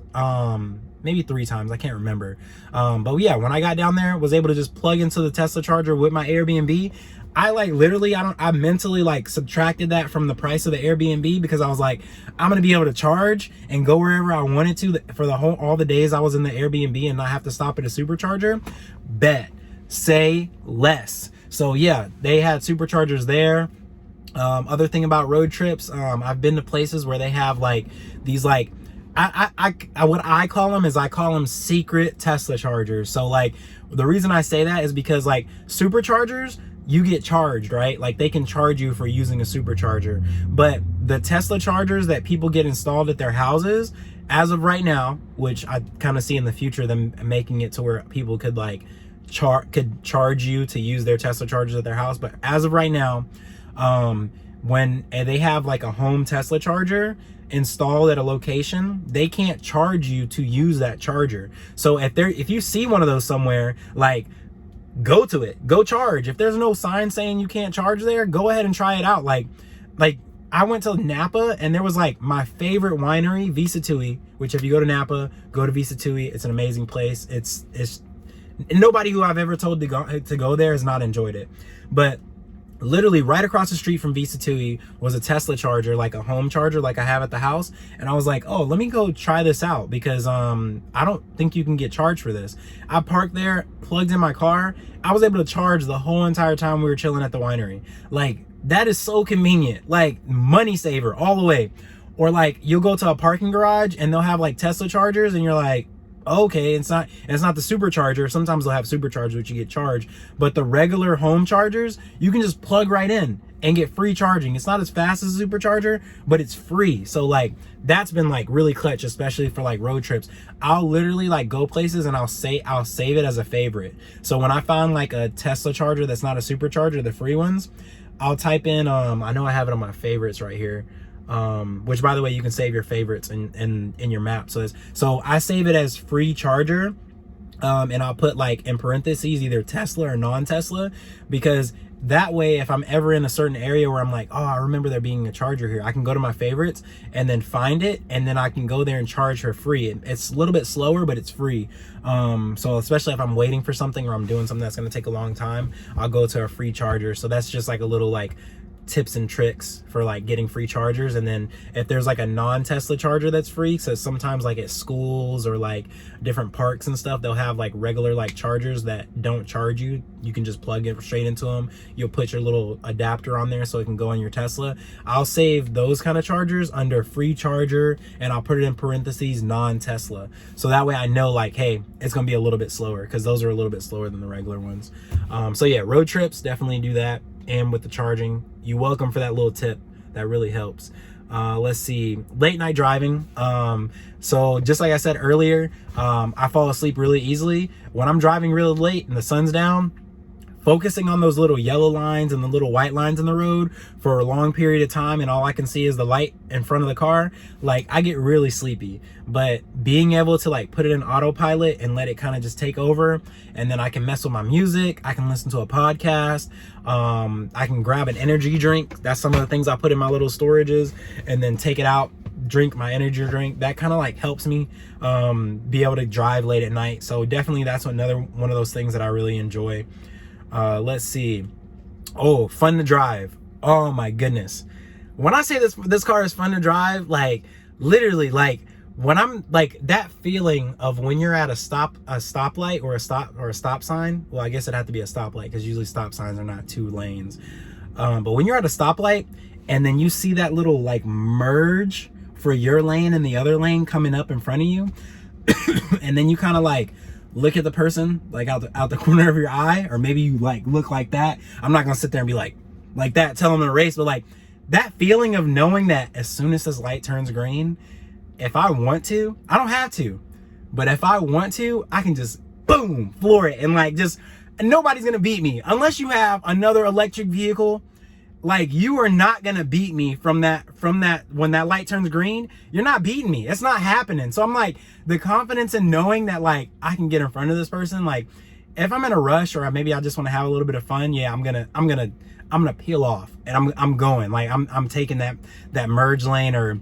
[SPEAKER 1] maybe 3 times, I can't remember. But yeah, when I got down there, was able to just plug into the Tesla charger with my Airbnb. I like literally, I mentally like subtracted that from the price of the Airbnb, because I was like, I'm gonna be able to charge and go wherever I wanted to for all the days I was in the Airbnb and not have to stop at a supercharger. Bet, say less. So yeah, they had superchargers there. Other thing about road trips, I've been to places where they have like these like, what I call them is, I call them secret Tesla chargers. So like, the reason I say that is because like superchargers, you get charged, right? Like they can charge you for using a supercharger, but the Tesla chargers that people get installed at their houses, as of right now, which I kind of see in the future them making it to where people could like charge you to use their Tesla chargers at their house. But as of right now, when they have like a home Tesla charger installed at a location, they can't charge you to use that charger. So if you see one of those somewhere, like, go to it, go charge. If there's no sign saying you can't charge there, go ahead and try it out. Like I went to Napa and there was like my favorite winery, Visa Tui, which if you go to Napa, go to Visa Tui. It's an amazing place. It's nobody who I've ever told to go there has not enjoyed it. But literally right across the street from Visa Tui was a Tesla charger, like a home charger like I have at the house. And I was like, oh, let me go try this out, because I don't think you can get charged for this. I parked there, plugged in my car. I was able to charge the whole entire time we were chilling at the winery. Like, that is so convenient. Like, money saver all the way. Or like, you'll go to a parking garage and they'll have like Tesla chargers and you're like, okay, it's not the supercharger. Sometimes they'll have superchargers which you get charged, but the regular home chargers, you can just plug right in and get free charging. It's not as fast as a supercharger, but it's free. So like, that's been like really clutch, especially for like road trips. I'll literally like go places and I'll save it as a favorite. So when I find like a Tesla charger that's not a supercharger, the free ones, I'll type in, I know I have it on my favorites right here. Which by the way, you can save your favorites in your map. So I save it as free charger, and I'll put like in parentheses either Tesla or non-Tesla, because that way if I'm ever in a certain area where I'm like, oh, I remember there being a charger here, I can go to my favorites and then find it, and then I can go there and charge for free. It's a little bit slower, but it's free. So especially if I'm waiting for something or I'm doing something that's going to take a long time, I'll go to a free charger. So that's just like a little like tips and tricks for like getting free chargers. And then if there's like a non-Tesla charger that's free, so sometimes like at schools or like different parks and stuff, they'll have like regular like chargers that don't charge you. You can just plug it straight into them. You'll put your little adapter on there so it can go on your Tesla. I'll save those kind of chargers under free charger, and I'll put it in parentheses non-Tesla, so that way I know like, hey, it's gonna be a little bit slower, because those are a little bit slower than the regular ones. So yeah, road trips, definitely do that. And with the charging, you're welcome for that little tip. That really helps. Let's see, late night driving. So just like I said earlier, I fall asleep really easily when I'm driving really late and the sun's down. Focusing on those little yellow lines and the little white lines in the road for a long period of time, and all I can see is the light in front of the car, like I get really sleepy. But being able to like put it in autopilot and let it kind of just take over, and then I can mess with my music, I can listen to a podcast, I can grab an energy drink. That's some of the things I put in my little storages, and then take it out, drink my energy drink. That kind of like helps me be able to drive late at night. So definitely that's another one of those things that I really enjoy. Let's see. Oh, fun to drive. Oh my goodness. When I say this car is fun to drive, like literally, like when I'm like that feeling of when you're at a stoplight or a stop sign. Well, I guess it'd have to be a stoplight, because usually stop signs are not 2 lanes. But when you're at a stoplight and then you see that little like merge for your lane and the other lane coming up in front of you, and then you kind of like look at the person like out the corner of your eye, or maybe you like look like that. I'm not gonna sit there and be like that, tell them to race, but like that feeling of knowing that as soon as this light turns green, if I want to, I don't have to, but if I want to, I can just boom, floor it, and like just nobody's gonna beat me unless you have another electric vehicle Like, you are not gonna beat me from that when that light turns green. You're not beating me. It's not happening. So I'm like, the confidence in knowing that like I can get in front of this person, like if I'm in a rush or maybe I just want to have a little bit of fun, yeah, I'm gonna peel off and I'm going. Like I'm taking that merge lane or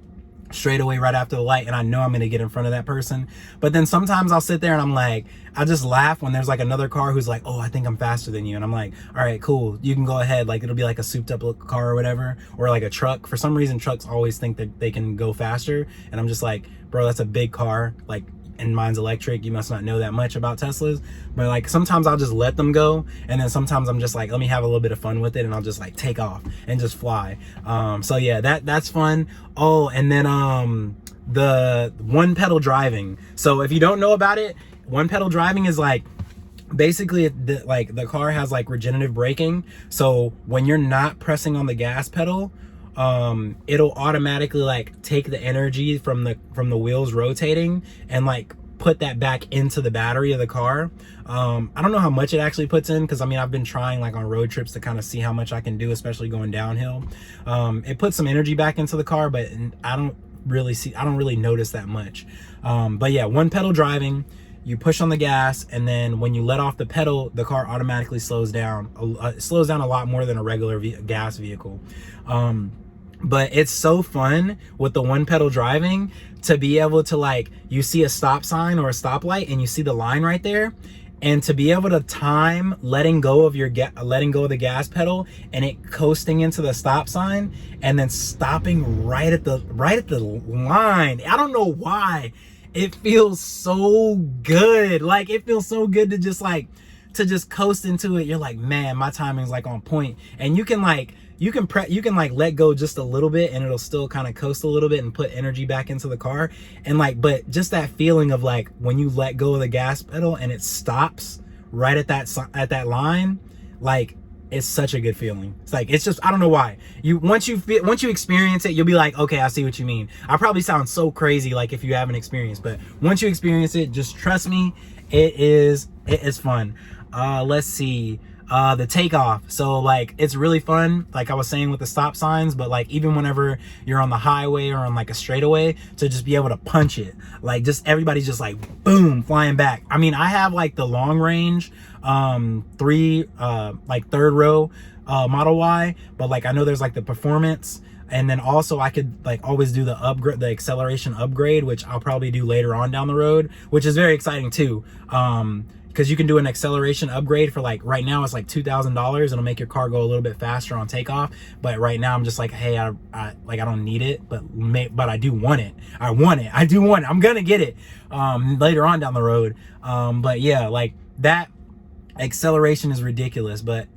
[SPEAKER 1] straight away right after the light, and I know I'm gonna get in front of that person. But then sometimes I'll sit there and I'm like, I just laugh when there's like another car who's like, oh, I think I'm faster than you, and I'm like, all right, cool, you can go ahead. Like it'll be like a souped up car or whatever, or like a truck. For some reason trucks always think that they can go faster, and I'm just like, bro, that's a big car, like, and mine's electric. You must not know that much about Teslas. But like sometimes I'll just let them go, and then sometimes I'm just like, let me have a little bit of fun with it, and I'll just like take off and just fly. So yeah, that's fun. Oh, and then the one pedal driving. So if you don't know about it, one pedal driving is like basically the car has like regenerative braking. So when you're not pressing on the gas pedal, it'll automatically like take the energy from the wheels rotating and like put that back into the battery of the car. I don't know how much it actually puts in, because I mean I've been trying like on road trips to kind of see how much I can do, especially going downhill. It puts some energy back into the car, but I don't really notice that much. But yeah, one pedal driving, you push on the gas, and then when you let off the pedal, the car automatically slows down. It slows down a lot more than a regular gas vehicle. But it's so fun with the one pedal driving to be able to, like, you see a stop sign or a stoplight and you see the line right there, and to be able to time letting go of the gas pedal and it coasting into the stop sign and then stopping right at the line. I don't know why. It feels so good. Like, it feels so good to just coast into it. You're like, man, my timing's like on point. And you can let go just a little bit and it'll still kind of coast a little bit and put energy back into the car. And like, but just that feeling of like when you let go of the gas pedal and it stops right at that line, like, it's such a good feeling. It's like, it's just, I don't know why. Once you experience it, you'll be like, okay, I see what you mean. I probably sound so crazy like if you haven't experienced, but once you experience it, just trust me, it is fun. Let's see. The takeoff. So like, it's really fun, like I was saying with the stop signs, but like even whenever you're on the highway or on like a straightaway, to just be able to punch it, like just everybody's just like boom, flying back. I mean, I have like the long range third row Model Y, but like I know there's like the performance, and then also I could like always do the acceleration upgrade, which I'll probably do later on down the road, which is very exciting too. Because you can do an acceleration upgrade for like, right now it's like $2,000. It'll make your car go a little bit faster on takeoff. But right now I'm just like, hey, I don't need it, but I do want it. I do want it. I'm gonna get it later on down the road. But yeah, like that acceleration is ridiculous. But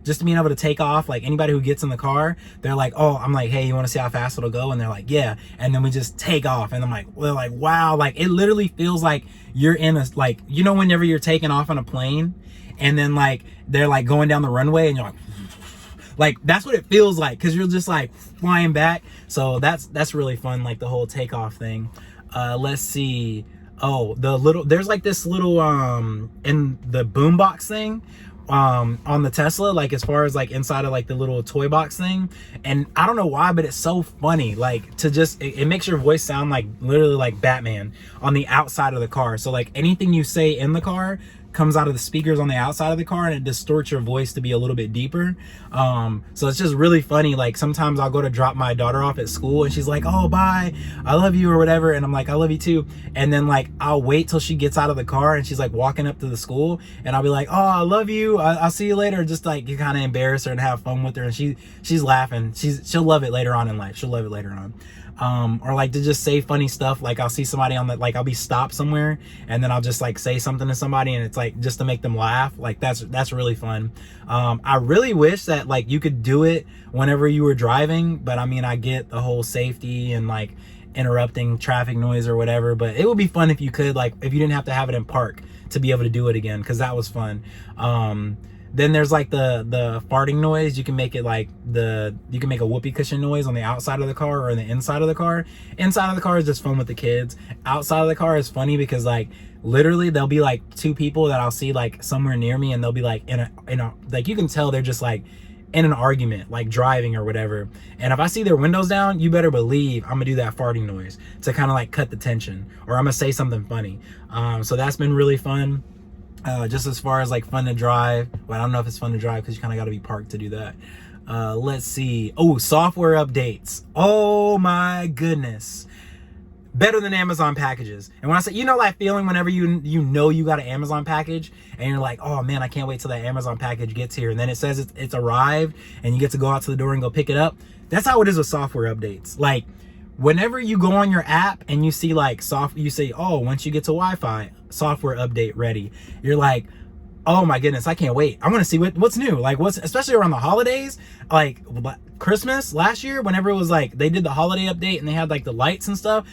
[SPEAKER 1] just being able to take off, like anybody who gets in the car, they're like, oh, I'm like, hey, you want to see how fast it'll go? And they're like, yeah. And then we just take off, and I'm like, they're like, wow, like it literally feels like you're in a, like, you know, whenever you're taking off on a plane and then like they're like going down the runway and you're like that's what it feels like, because you're just like flying back. So that's really fun, like the whole takeoff thing. Let's see. Oh, there's like this little in the boombox thing on the Tesla, like as far as like inside of like the little toy box thing, and I don't know why, but it's so funny, like to just it makes your voice sound like literally like Batman on the outside of the car. So like anything you say in the car comes out of the speakers on the outside of the car, and it distorts your voice to be a little bit deeper. So it's just really funny. Like sometimes I'll go to drop my daughter off at school and she's like, oh, bye, I love you, or whatever, and I'm like, I love you too. And then like I'll wait till she gets out of the car and she's like walking up to the school, and I'll be like, oh, I love you, I'll see you later, just like you kind of embarrass her and have fun with her, and she's laughing. She'll love it later on in life. She'll love it later on. Or like to just say funny stuff. Like I'll see somebody on the, like I'll be stopped somewhere and then I'll just like say something to somebody, and it's like just to make them laugh. Like that's really fun. I really wish that like you could do it whenever you were driving, but I mean, I get the whole safety and like interrupting traffic noise or whatever, but it would be fun if you could, like if you didn't have to have it in park to be able to do it again, because that was fun. Then there's like the farting noise. You can make it like you can make a whoopee cushion noise on the outside of the car or on the inside of the car. Inside of the car is just fun with the kids. Outside of the car is funny because like literally there'll be like two people that I'll see like somewhere near me, and they'll be like in a like, you can tell they're just like in an argument, like driving or whatever, and if I see their windows down, you better believe I'm gonna do that farting noise to kind of like cut the tension, or I'm gonna say something funny. So that's been really fun. Just as far as like fun to drive, well, I don't know if it's fun to drive because you kind of got to be parked to do that. Let's see. Oh, software updates. Oh my goodness. Better than Amazon packages. And when I say, you know, that feeling whenever you know you got an Amazon package and you're like, oh man, I can't wait till that Amazon package gets here, and then it says it's arrived and you get to go out to the door and go pick it up. That's how it is with software updates. Like, whenever you go on your app and you see like you say, oh, once you get to Wi-Fi, software update ready, you're like, oh my goodness, I can't wait. I want to see what's new. Like, especially around the holidays, like Christmas last year, whenever it was like they did the holiday update and they had like the lights and stuff,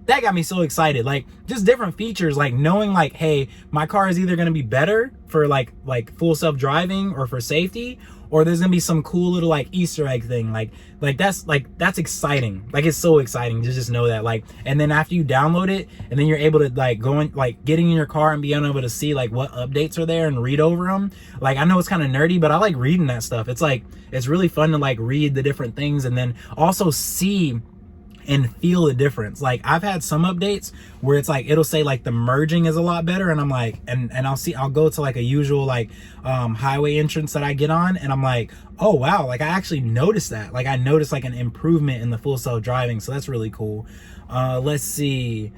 [SPEAKER 1] that got me so excited. Like, just different features, like knowing like, hey, my car is either going to be better for like full self-driving or for safety, or there's gonna be some cool little like Easter egg thing. Like that's exciting. Like, it's so exciting to just know that. Like, and then after you download it, and then you're able to like go in, like getting in your car and being able to see like what updates are there and read over them. Like, I know it's kind of nerdy, but I like reading that stuff. It's like, it's really fun to like read the different things and then also see and feel the difference. Like, I've had some updates where it's like it'll say like the merging is a lot better, and I'm like, and I'll go to like a usual like highway entrance that I get on, and I'm like, oh wow, like I actually noticed that. Like, I noticed like an improvement in the full self driving, so that's really cool. Let's see.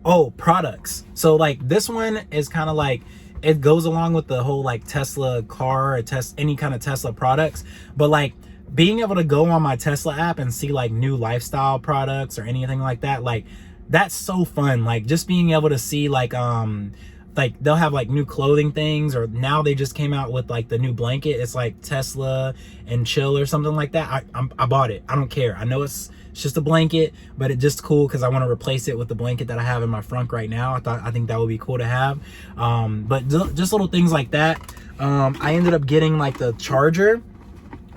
[SPEAKER 1] Oh, products. So like this one is kind of like, it goes along with the whole like Tesla car or any kind of Tesla products, but like being able to go on my Tesla app and see like new lifestyle products or anything like that, like that's so fun. Like, just being able to see like they'll have like new clothing things, or now they just came out with like the new blanket. It's like Tesla and chill or something like that. I bought it. I don't care. I know it's just a blanket, but it's just cool because I want to replace it with the blanket that I have in my frunk right now. I think that would be cool to have. But just little things like that. I ended up getting like the charger,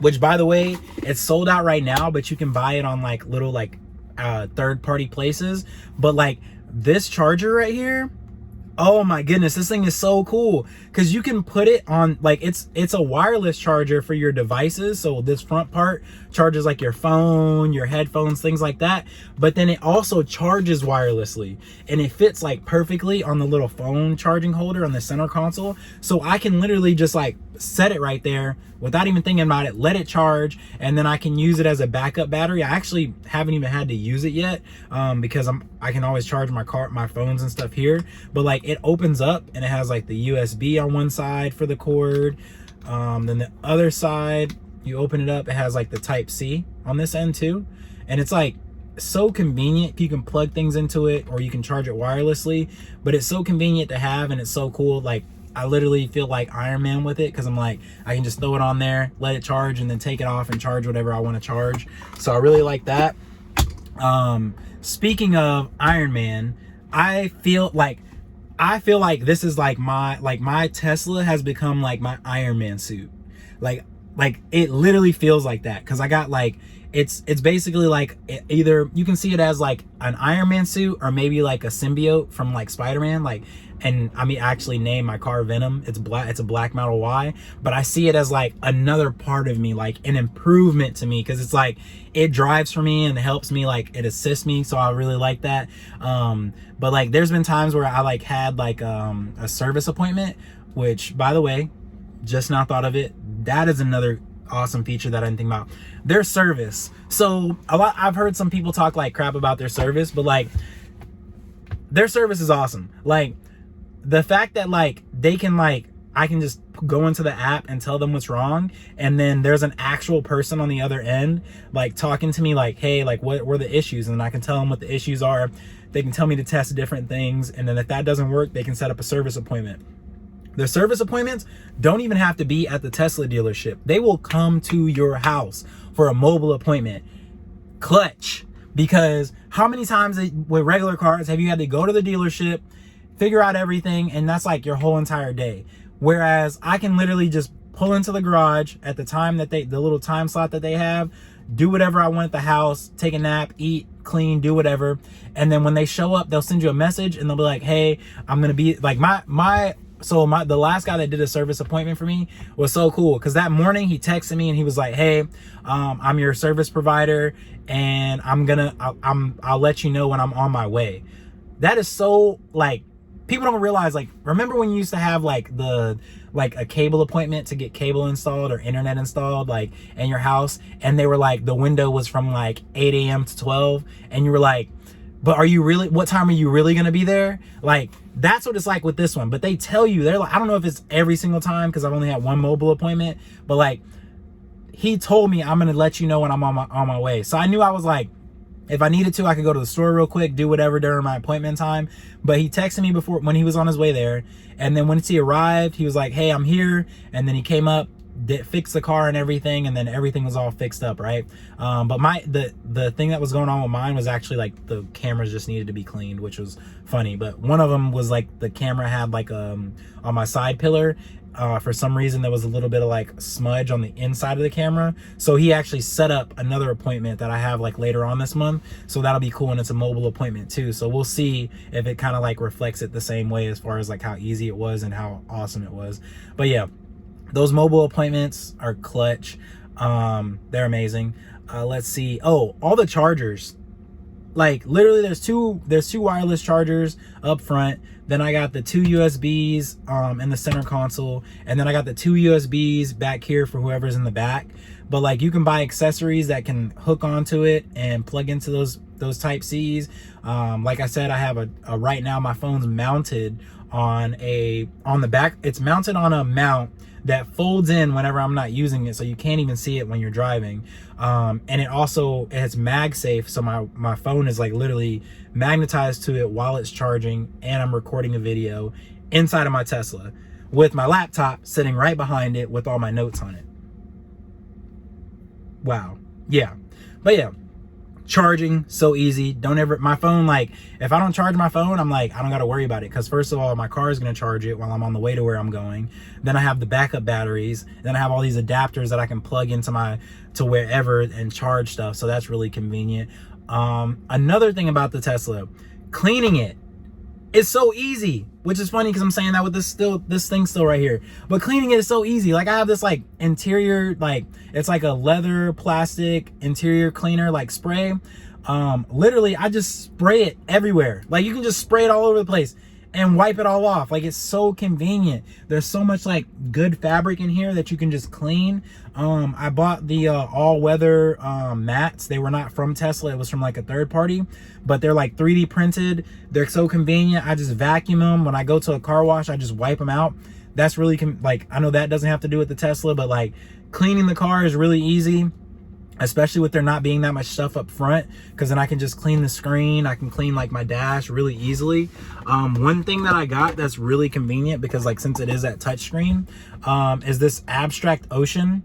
[SPEAKER 1] which, by the way, it's sold out right now, but you can buy it on like little like third-party places. But like this charger right here, oh my goodness, this thing is so cool because you can put it on like, it's a wireless charger for your devices. So this front part charges like your phone, your headphones, things like that, but then it also charges wirelessly, and it fits like perfectly on the little phone charging holder on the center console. So I can literally just like set it right there without even thinking about it, let it charge, and then I can use it as a backup battery. I actually haven't even had to use it yet because I can always charge my phones and stuff here. But like, it opens up and it has like the USB on one side for the cord, then the other side, you open it up, it has like the Type-C on this end too, and it's like so convenient. You can plug things into it or you can charge it wirelessly, but it's so convenient to have, and it's so cool. Like, I literally feel like Iron Man with it because I'm like, I can just throw it on there, let it charge, and then take it off and charge whatever I want to charge. So I really like that. Speaking of Iron Man, I feel like this is like my Tesla has become like my Iron Man suit. Like it literally feels like that because I got like, it's basically like either you can see it as like an Iron Man suit or maybe like a symbiote from like Spider-Man. Like, and I mean, I actually named my car Venom. It's a Black Model Y, but I see it as like another part of me, like an improvement to me, because it's like it drives for me and it helps me, like it assists me. So I really like that. But like there's been times where I like had like a service appointment, which, by the way, just now thought of it. That is another awesome feature that I didn't think about. Their service. So I've heard some people talk like crap about their service, but like their service is awesome. Like the fact that like they can like, I can just go into the app and tell them what's wrong, and then there's an actual person on the other end like talking to me like, hey, like what were the issues, and I can tell them what the issues are. They can tell me to test different things, and then if that doesn't work, they can set up a service appointment. Their service appointments don't even have to be at the Tesla dealership. They will come to your house for a mobile appointment. Clutch. Because how many times with regular cars have you had to go to the dealership, figure out everything, and that's like your whole entire day? Whereas I can literally just pull into the garage at the time that the little time slot that they have, do whatever I want at the house, take a nap, eat, clean, do whatever. And then when they show up, they'll send you a message and they'll be like, hey, I'm going to be like, my So the last guy that did a service appointment for me was so cool, because that morning he texted me and he was like, hey, I'm your service provider, and I'll let you know when I'm on my way. That is so, like, people don't realize, like, remember when you used to have like a cable appointment to get cable installed or internet installed, like, in your house, and they were like, the window was from like 8 a.m. to 12, and you were like, but what time are you really gonna be there? Like, that's what it's like with this one. But they tell you, they're like, I don't know if it's every single time, because I've only had one mobile appointment, but like, he told me, I'm gonna let you know when I'm on my way. So I knew, I was like, if I needed to, I could go to the store real quick, do whatever during my appointment time. But he texted me before, when he was on his way there, and then once he arrived, he was like, hey, I'm here. And then he came up, fixed the car and everything, and then everything was all fixed up, right? But the thing that was going on with mine was actually like the cameras just needed to be cleaned, which was funny. But one of them was like, the camera had like on my side pillar, for some reason there was a little bit of like smudge on the inside of the camera. So he actually set up another appointment that I have like later on this month, so that'll be cool, and it's a mobile appointment too. So we'll see if it kind of like reflects it the same way, as far as like how easy it was and how awesome it was. But yeah, those mobile appointments are clutch. They're amazing. Let's see. Oh, all the chargers. Like, literally there's two wireless chargers up front. Then I got the 2 USBs in the center console, and then I got the 2 USBs back here for whoever's in the back. But like, you can buy accessories that can hook onto it and plug into those type C's. Like I said, I have a right now my phone's mounted on the back. It's mounted on a mount that folds in whenever I'm not using it, so you can't even see it when you're driving. And it has MagSafe, so my phone is like literally magnetized to it while it's charging, and I'm recording a video inside of my Tesla with my laptop sitting right behind it with all my notes on it. Wow. Yeah. But yeah, charging so easy. My phone, like, if I don't charge my phone, I'm like, I don't got to worry about it, because first of all, my car is going to charge it while I'm on the way to where I'm going. Then I have the backup batteries. Then I have all these adapters that I can plug into wherever and charge stuff. So that's really convenient. Another thing about the Tesla, cleaning it is so easy, which is funny because I'm saying that with this thing still right here. But cleaning it is so easy. Like, I have this like interior, like, it's like a leather plastic interior cleaner, like spray. Literally I just spray it everywhere. Like, you can just spray it all over the place and wipe it all off. Like, it's so convenient. There's so much like good fabric in here that you can just clean. I bought the all-weather mats. They were not from Tesla, it was from like a third party, but they're like 3D printed. They're so convenient. I just vacuum them. When I go to a car wash, I just wipe them out. That's really like, I know that doesn't have to do with the Tesla, but like, cleaning the car is really easy, especially with there not being that much stuff up front, because then I can just clean the screen. I can clean like my dash really easily. One thing that I got that's really convenient, because like, since it is that touch screen, is this Abstract Ocean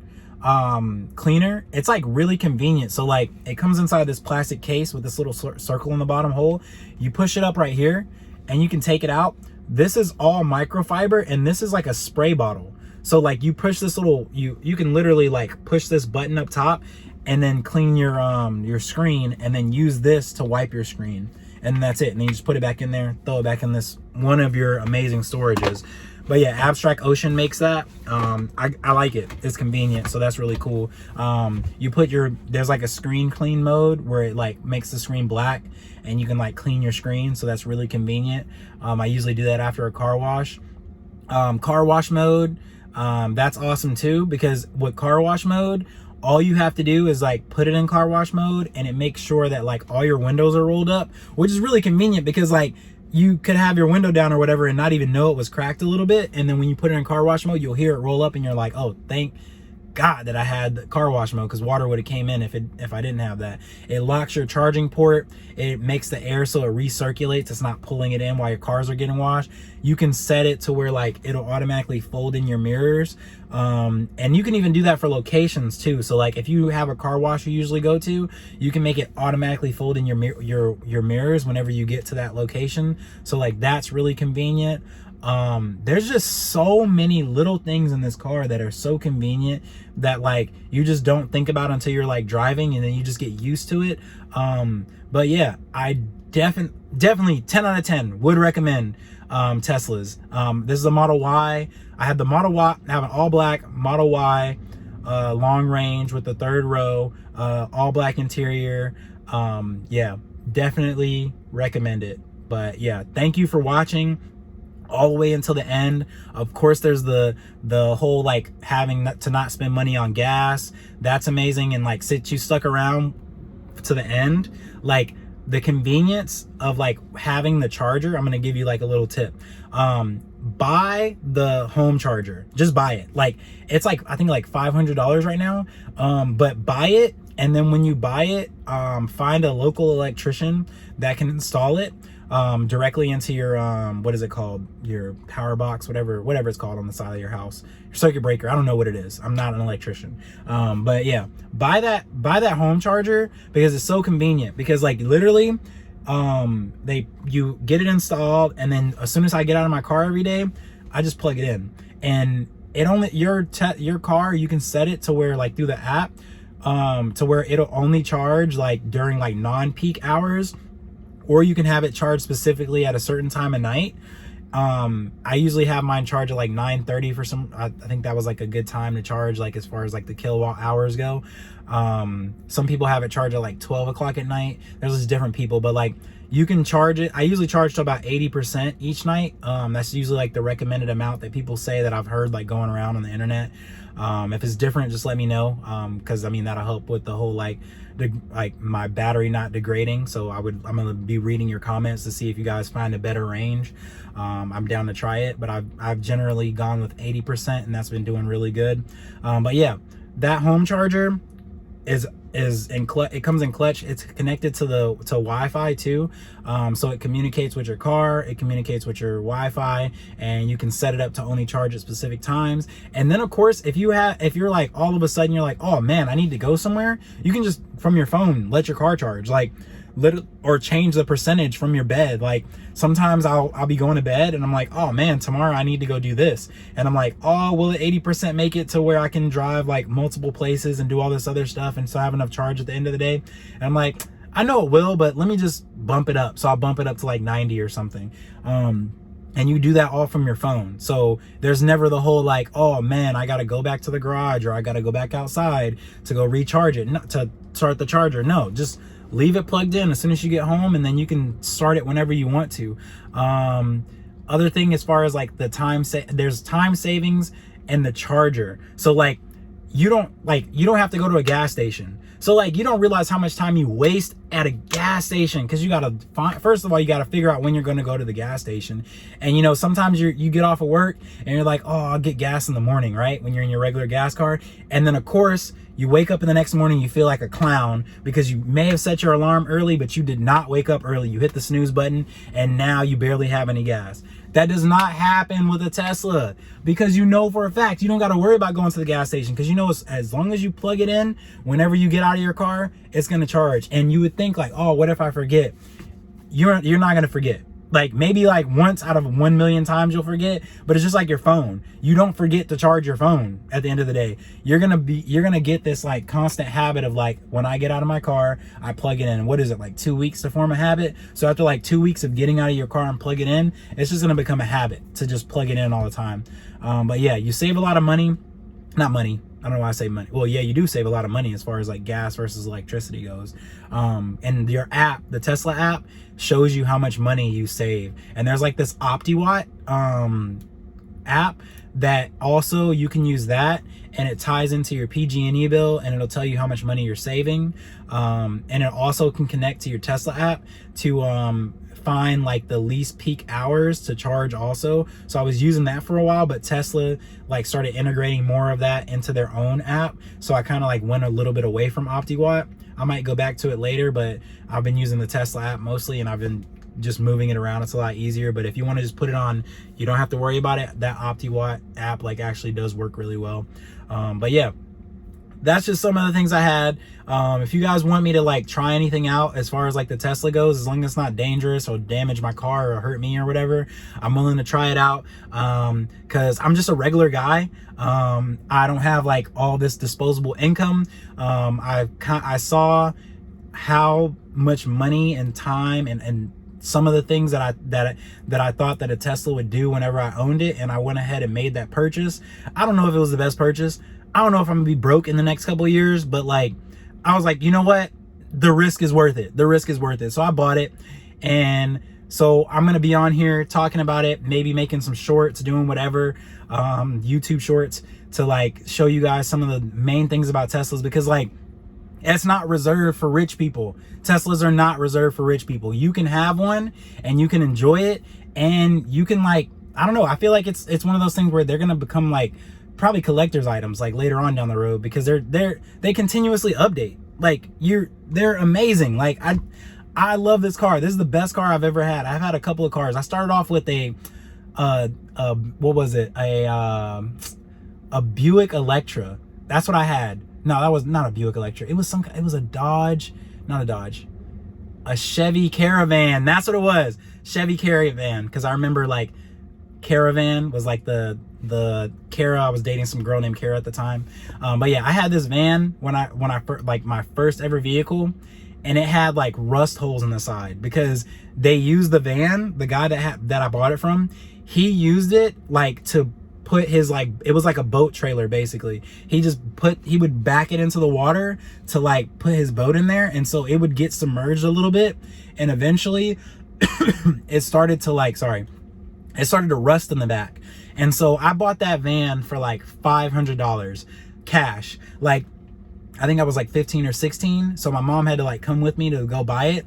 [SPEAKER 1] cleaner. It's like really convenient. So like, it comes inside this plastic case with this little circle in the bottom hole. You push it up right here and you can take it out. This is all microfiber, and this is like a spray bottle. So like, you push this little, you can literally like push this button up top and then clean your screen, and then use this to wipe your screen, and that's it. And then you just put it back in there, throw it back in this one of your amazing storages. But yeah, Abstract Ocean makes that. I like it. It's convenient, so that's really cool. You put there's like a screen clean mode where it like makes the screen black, and you can like clean your screen, so that's really convenient. I usually do that after a car wash. Car wash mode, that's awesome too, because with car wash mode, all you have to do is like put it in car wash mode, and it makes sure that like all your windows are rolled up, which is really convenient, because like, you could have your window down or whatever and not even know it was cracked a little bit, and then when you put it in car wash mode, you'll hear it roll up, and you're like, oh, thank God that I had the car wash mode, because water would have came in if I didn't have that. It locks your charging port. It makes the air so it recirculates. It's not pulling it in while your cars are getting washed. You can set it to where like, it'll automatically fold in your mirrors. And you can even do that for locations too. So like, if you have a car wash you usually go to, you can make it automatically fold in your mirrors whenever you get to that location. So like, that's really convenient. There's just so many little things in this car that are so convenient that like, you just don't think about until you're like driving, and then you just get used to it. But yeah, I definitely 10 out of 10 would recommend Teslas. This is a Model Y. I had the Model Y, I have an all black Model Y, long range with the third row, all black interior. Yeah, definitely recommend it. But yeah, thank you for watching all the way until the end. Of course, there's the whole like having to not spend money on gas. That's amazing. And like, since you stuck around to the end, like the convenience of like having the charger, I'm gonna give you like a little tip. Buy the home charger. Just buy it. Like, it's like, I think like $500 right now. But buy it, and then when you buy it, find a local electrician that can install it directly into your what is it called, your power box, whatever it's called on the side of your house, your circuit breaker. I don't know what it is, I'm not an electrician. But yeah, buy that home charger, because it's so convenient. Because like literally you get it installed, and then as soon as I get out of my car every day, I just plug it in, and it only your car, you can set it to where like through the app to where it'll only charge like during like non-peak hours, or you can have it charged specifically at a certain time of night. I usually have mine charged at like 9:30 for some, I think that was like a good time to charge, like as far as like the kilowatt hours go. Some people have it charged at like 12 o'clock at night. There's just different people, but like you can charge it. I usually charge to about 80% each night. That's usually like the recommended amount that people say, that I've heard like going around on the internet. If it's different, just let me know. Cause I mean, that'll help with the whole like my battery not degrading. So I'm gonna be reading your comments to see if you guys find a better range. I'm down to try it, but I've generally gone with 80%, and that's been doing really good. But yeah, that home charger it comes in clutch. It's connected to Wi-Fi too, so it communicates with your car, it communicates with your Wi-Fi, and you can set it up to only charge at specific times. And then of course, if you're like all of a sudden you're like, oh man, I need to go somewhere, you can just from your phone let your car charge, like or change the percentage from your bed. Like sometimes I'll be going to bed and I'm like, oh man, tomorrow I need to go do this, and I'm like, oh, will the 80% make it to where I can drive like multiple places and do all this other stuff and still have enough charge at the end of the day? And I'm like, I know it will, but let me just bump it up. So I'll bump it up to like 90 or something. And you do that all from your phone. So there's never the whole like, oh man, I gotta go back to the garage, or I gotta go back outside to go recharge it, not to start the charger. No, just leave it plugged in as soon as you get home, and then you can start it whenever you want to. Other thing, as far as like the there's time savings in the charger. So like you don't have to go to a gas station. So like you don't realize how much time you waste at a gas station, because you gotta first of all, you gotta figure out when you're gonna go to the gas station. And you know, sometimes you get off of work and you're like, oh, I'll get gas in the morning, right? When you're in your regular gas car. And then of course you wake up in the next morning, you feel like a clown because you may have set your alarm early, but you did not wake up early. You hit the snooze button and now you barely have any gas. That does not happen with a Tesla, because you know for a fact you don't got to worry about going to the gas station, because you know as long as you plug it in, whenever you get out of your car, it's going to charge. And you would think like, oh, what if I forget? You're not going to forget. Like maybe like once out of 1 million times you'll forget, but it's just like your phone. You don't forget to charge your phone at the end of the day. You're gonna get this like constant habit of like, when I get out of my car, I plug it in. What is it, like 2 weeks to form a habit? So after like 2 weeks of getting out of your car and plug it in, it's just gonna become a habit to just plug it in all the time. But yeah, you save a lot of money. Not money. I don't know why I say money. Well, yeah, you do save a lot of money as far as like gas versus electricity goes. And your app, the Tesla app, shows you how much money you save. And there's like this OptiWatt app that also you can use that, and it ties into your PG&E bill, and it'll tell you how much money you're saving. And it also can connect to your Tesla app to find like the least peak hours to charge also. So I was using that for a while, but Tesla like started integrating more of that into their own app. So I kind of like went a little bit away from OptiWatt. I might go back to it later, but I've been using the Tesla app mostly, and I've been just moving it around. It's a lot easier. But if you want to just put it on, you don't have to worry about it. That OptiWatt app like actually does work really well. But yeah, that's just some of the things I had. If you guys want me to like try anything out as far as like the Tesla goes, as long as it's not dangerous or damage my car or hurt me or whatever, I'm willing to try it out. Cause I'm just a regular guy. I don't have like all this disposable income. I saw how much money and time and some of the things that I thought that a Tesla would do whenever I owned it, and I went ahead and made that purchase. I don't know if it was the best purchase. I don't know if I'm gonna be broke in the next couple of years, but like, I was like, you know what? The risk is worth it. The risk is worth it. So I bought it. And so I'm gonna be on here talking about it, maybe making some shorts, doing whatever, YouTube shorts, to like show you guys some of the main things about Teslas, because like, it's not reserved for rich people. Teslas are not reserved for rich people. You can have one and you can enjoy it, and you can, like, I don't know, I feel like it's one of those things where they're gonna become like probably collector's items like later on down the road, because they continuously update. Like, they're amazing. Like, I love this car. This is the best car I've ever had. I've had a couple of cars. I started off with a what was it? A Buick Electra. That's what I had. No, that was not a Buick Electra. It was a Dodge, not a Dodge. A Chevy Caravan. That's what it was. Chevy Caravan. Because I remember, like, Caravan was like the Kara. I was dating some girl named Kara at the time. But yeah, I had this van when I first, like, my first ever vehicle, and it had like rust holes in the side because they used the van. The guy that I bought it from, he used it like to put his, like, it was like a boat trailer basically. He would back it into the water to like put his boat in there, and so it would get submerged a little bit, and eventually it started to rust in the back. And so I bought that van for like $500 cash. Like, I think I was like 15 or 16. So my mom had to like come with me to go buy it.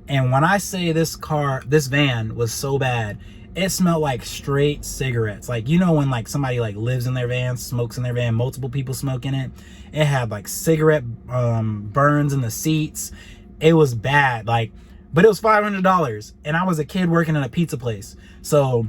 [SPEAKER 1] And when I say this van was so bad, it smelled like straight cigarettes. Like, you know, when like somebody like lives in their van, smokes in their van, multiple people smoke in it. It had like cigarette burns in the seats. It was bad. Like, but it was $500, and I was a kid working in a pizza place. So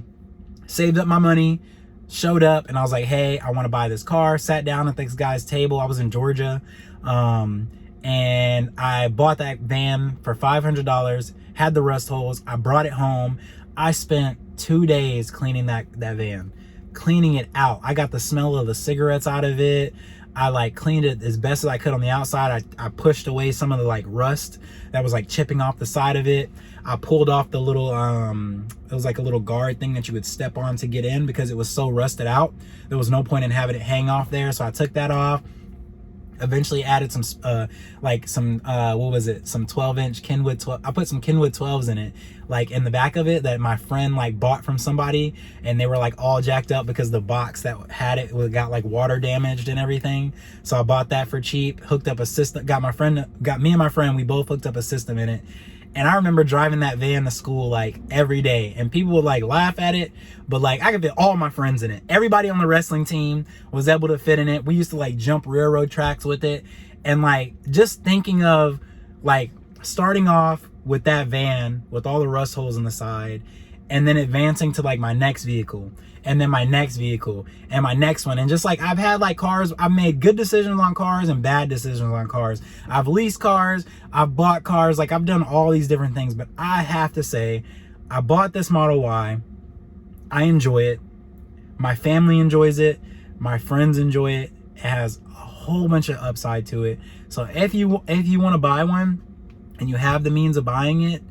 [SPEAKER 1] saved up my money, showed up, and I was like, hey, I want to buy this car. Sat down at this guy's table. I was in Georgia. And I bought that van for $500, had the rust holes. I brought it home. I spent 2 days cleaning that van, cleaning it out. I got the smell of the cigarettes out of it. I like cleaned it as best as I could on the outside. I pushed away some of the like rust that was like chipping off the side of it. I pulled off the little, it was like a little guard thing that you would step on to get in because it was so rusted out. There was no point in having it hang off there. So I took that off. Eventually added some some 12-inch Kenwood 12. I put some Kenwood 12s in it, like in the back of it, that my friend like bought from somebody, and they were like all jacked up because the box that had it got like water damaged and everything. So I bought that for cheap, hooked up a system, got me and my friend, we both hooked up a system in it. And I remember driving that van to school like every day, and people would like laugh at it, but like I could fit all my friends in it. Everybody on the wrestling team was able to fit in it. We used to like jump railroad tracks with it. And like, just thinking of like starting off with that van with all the rust holes in the side, and then advancing to like my next vehicle, and then my next vehicle, and my next one. And just like, I've had like cars, I've made good decisions on cars and bad decisions on cars. I've leased cars, I've bought cars, like I've done all these different things. But I have to say, I bought this Model Y. I enjoy it. My family enjoys it. My friends enjoy it. It has a whole bunch of upside to it. So if you want to buy one and you have the means of buying it,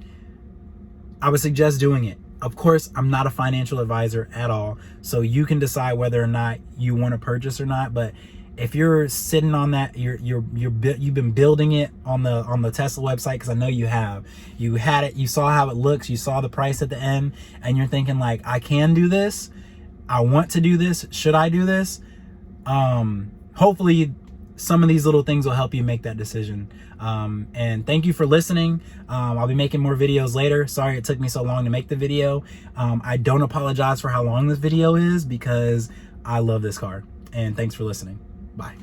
[SPEAKER 1] I would suggest doing it. Of course, I'm not a financial advisor at all, so you can decide whether or not you want to purchase or not. But if you're sitting on that, you've been building it on the Tesla website, because I know you have. You had it, you saw how it looks, you saw the price at the end, and you're thinking like, I can do this, I want to do this, should I do this? Hopefully some of these little things will help you make that decision. And thank you for listening. I'll be making more videos later. Sorry it took me so long to make the video. I don't apologize for how long this video is, because I love this car. And thanks for listening. Bye.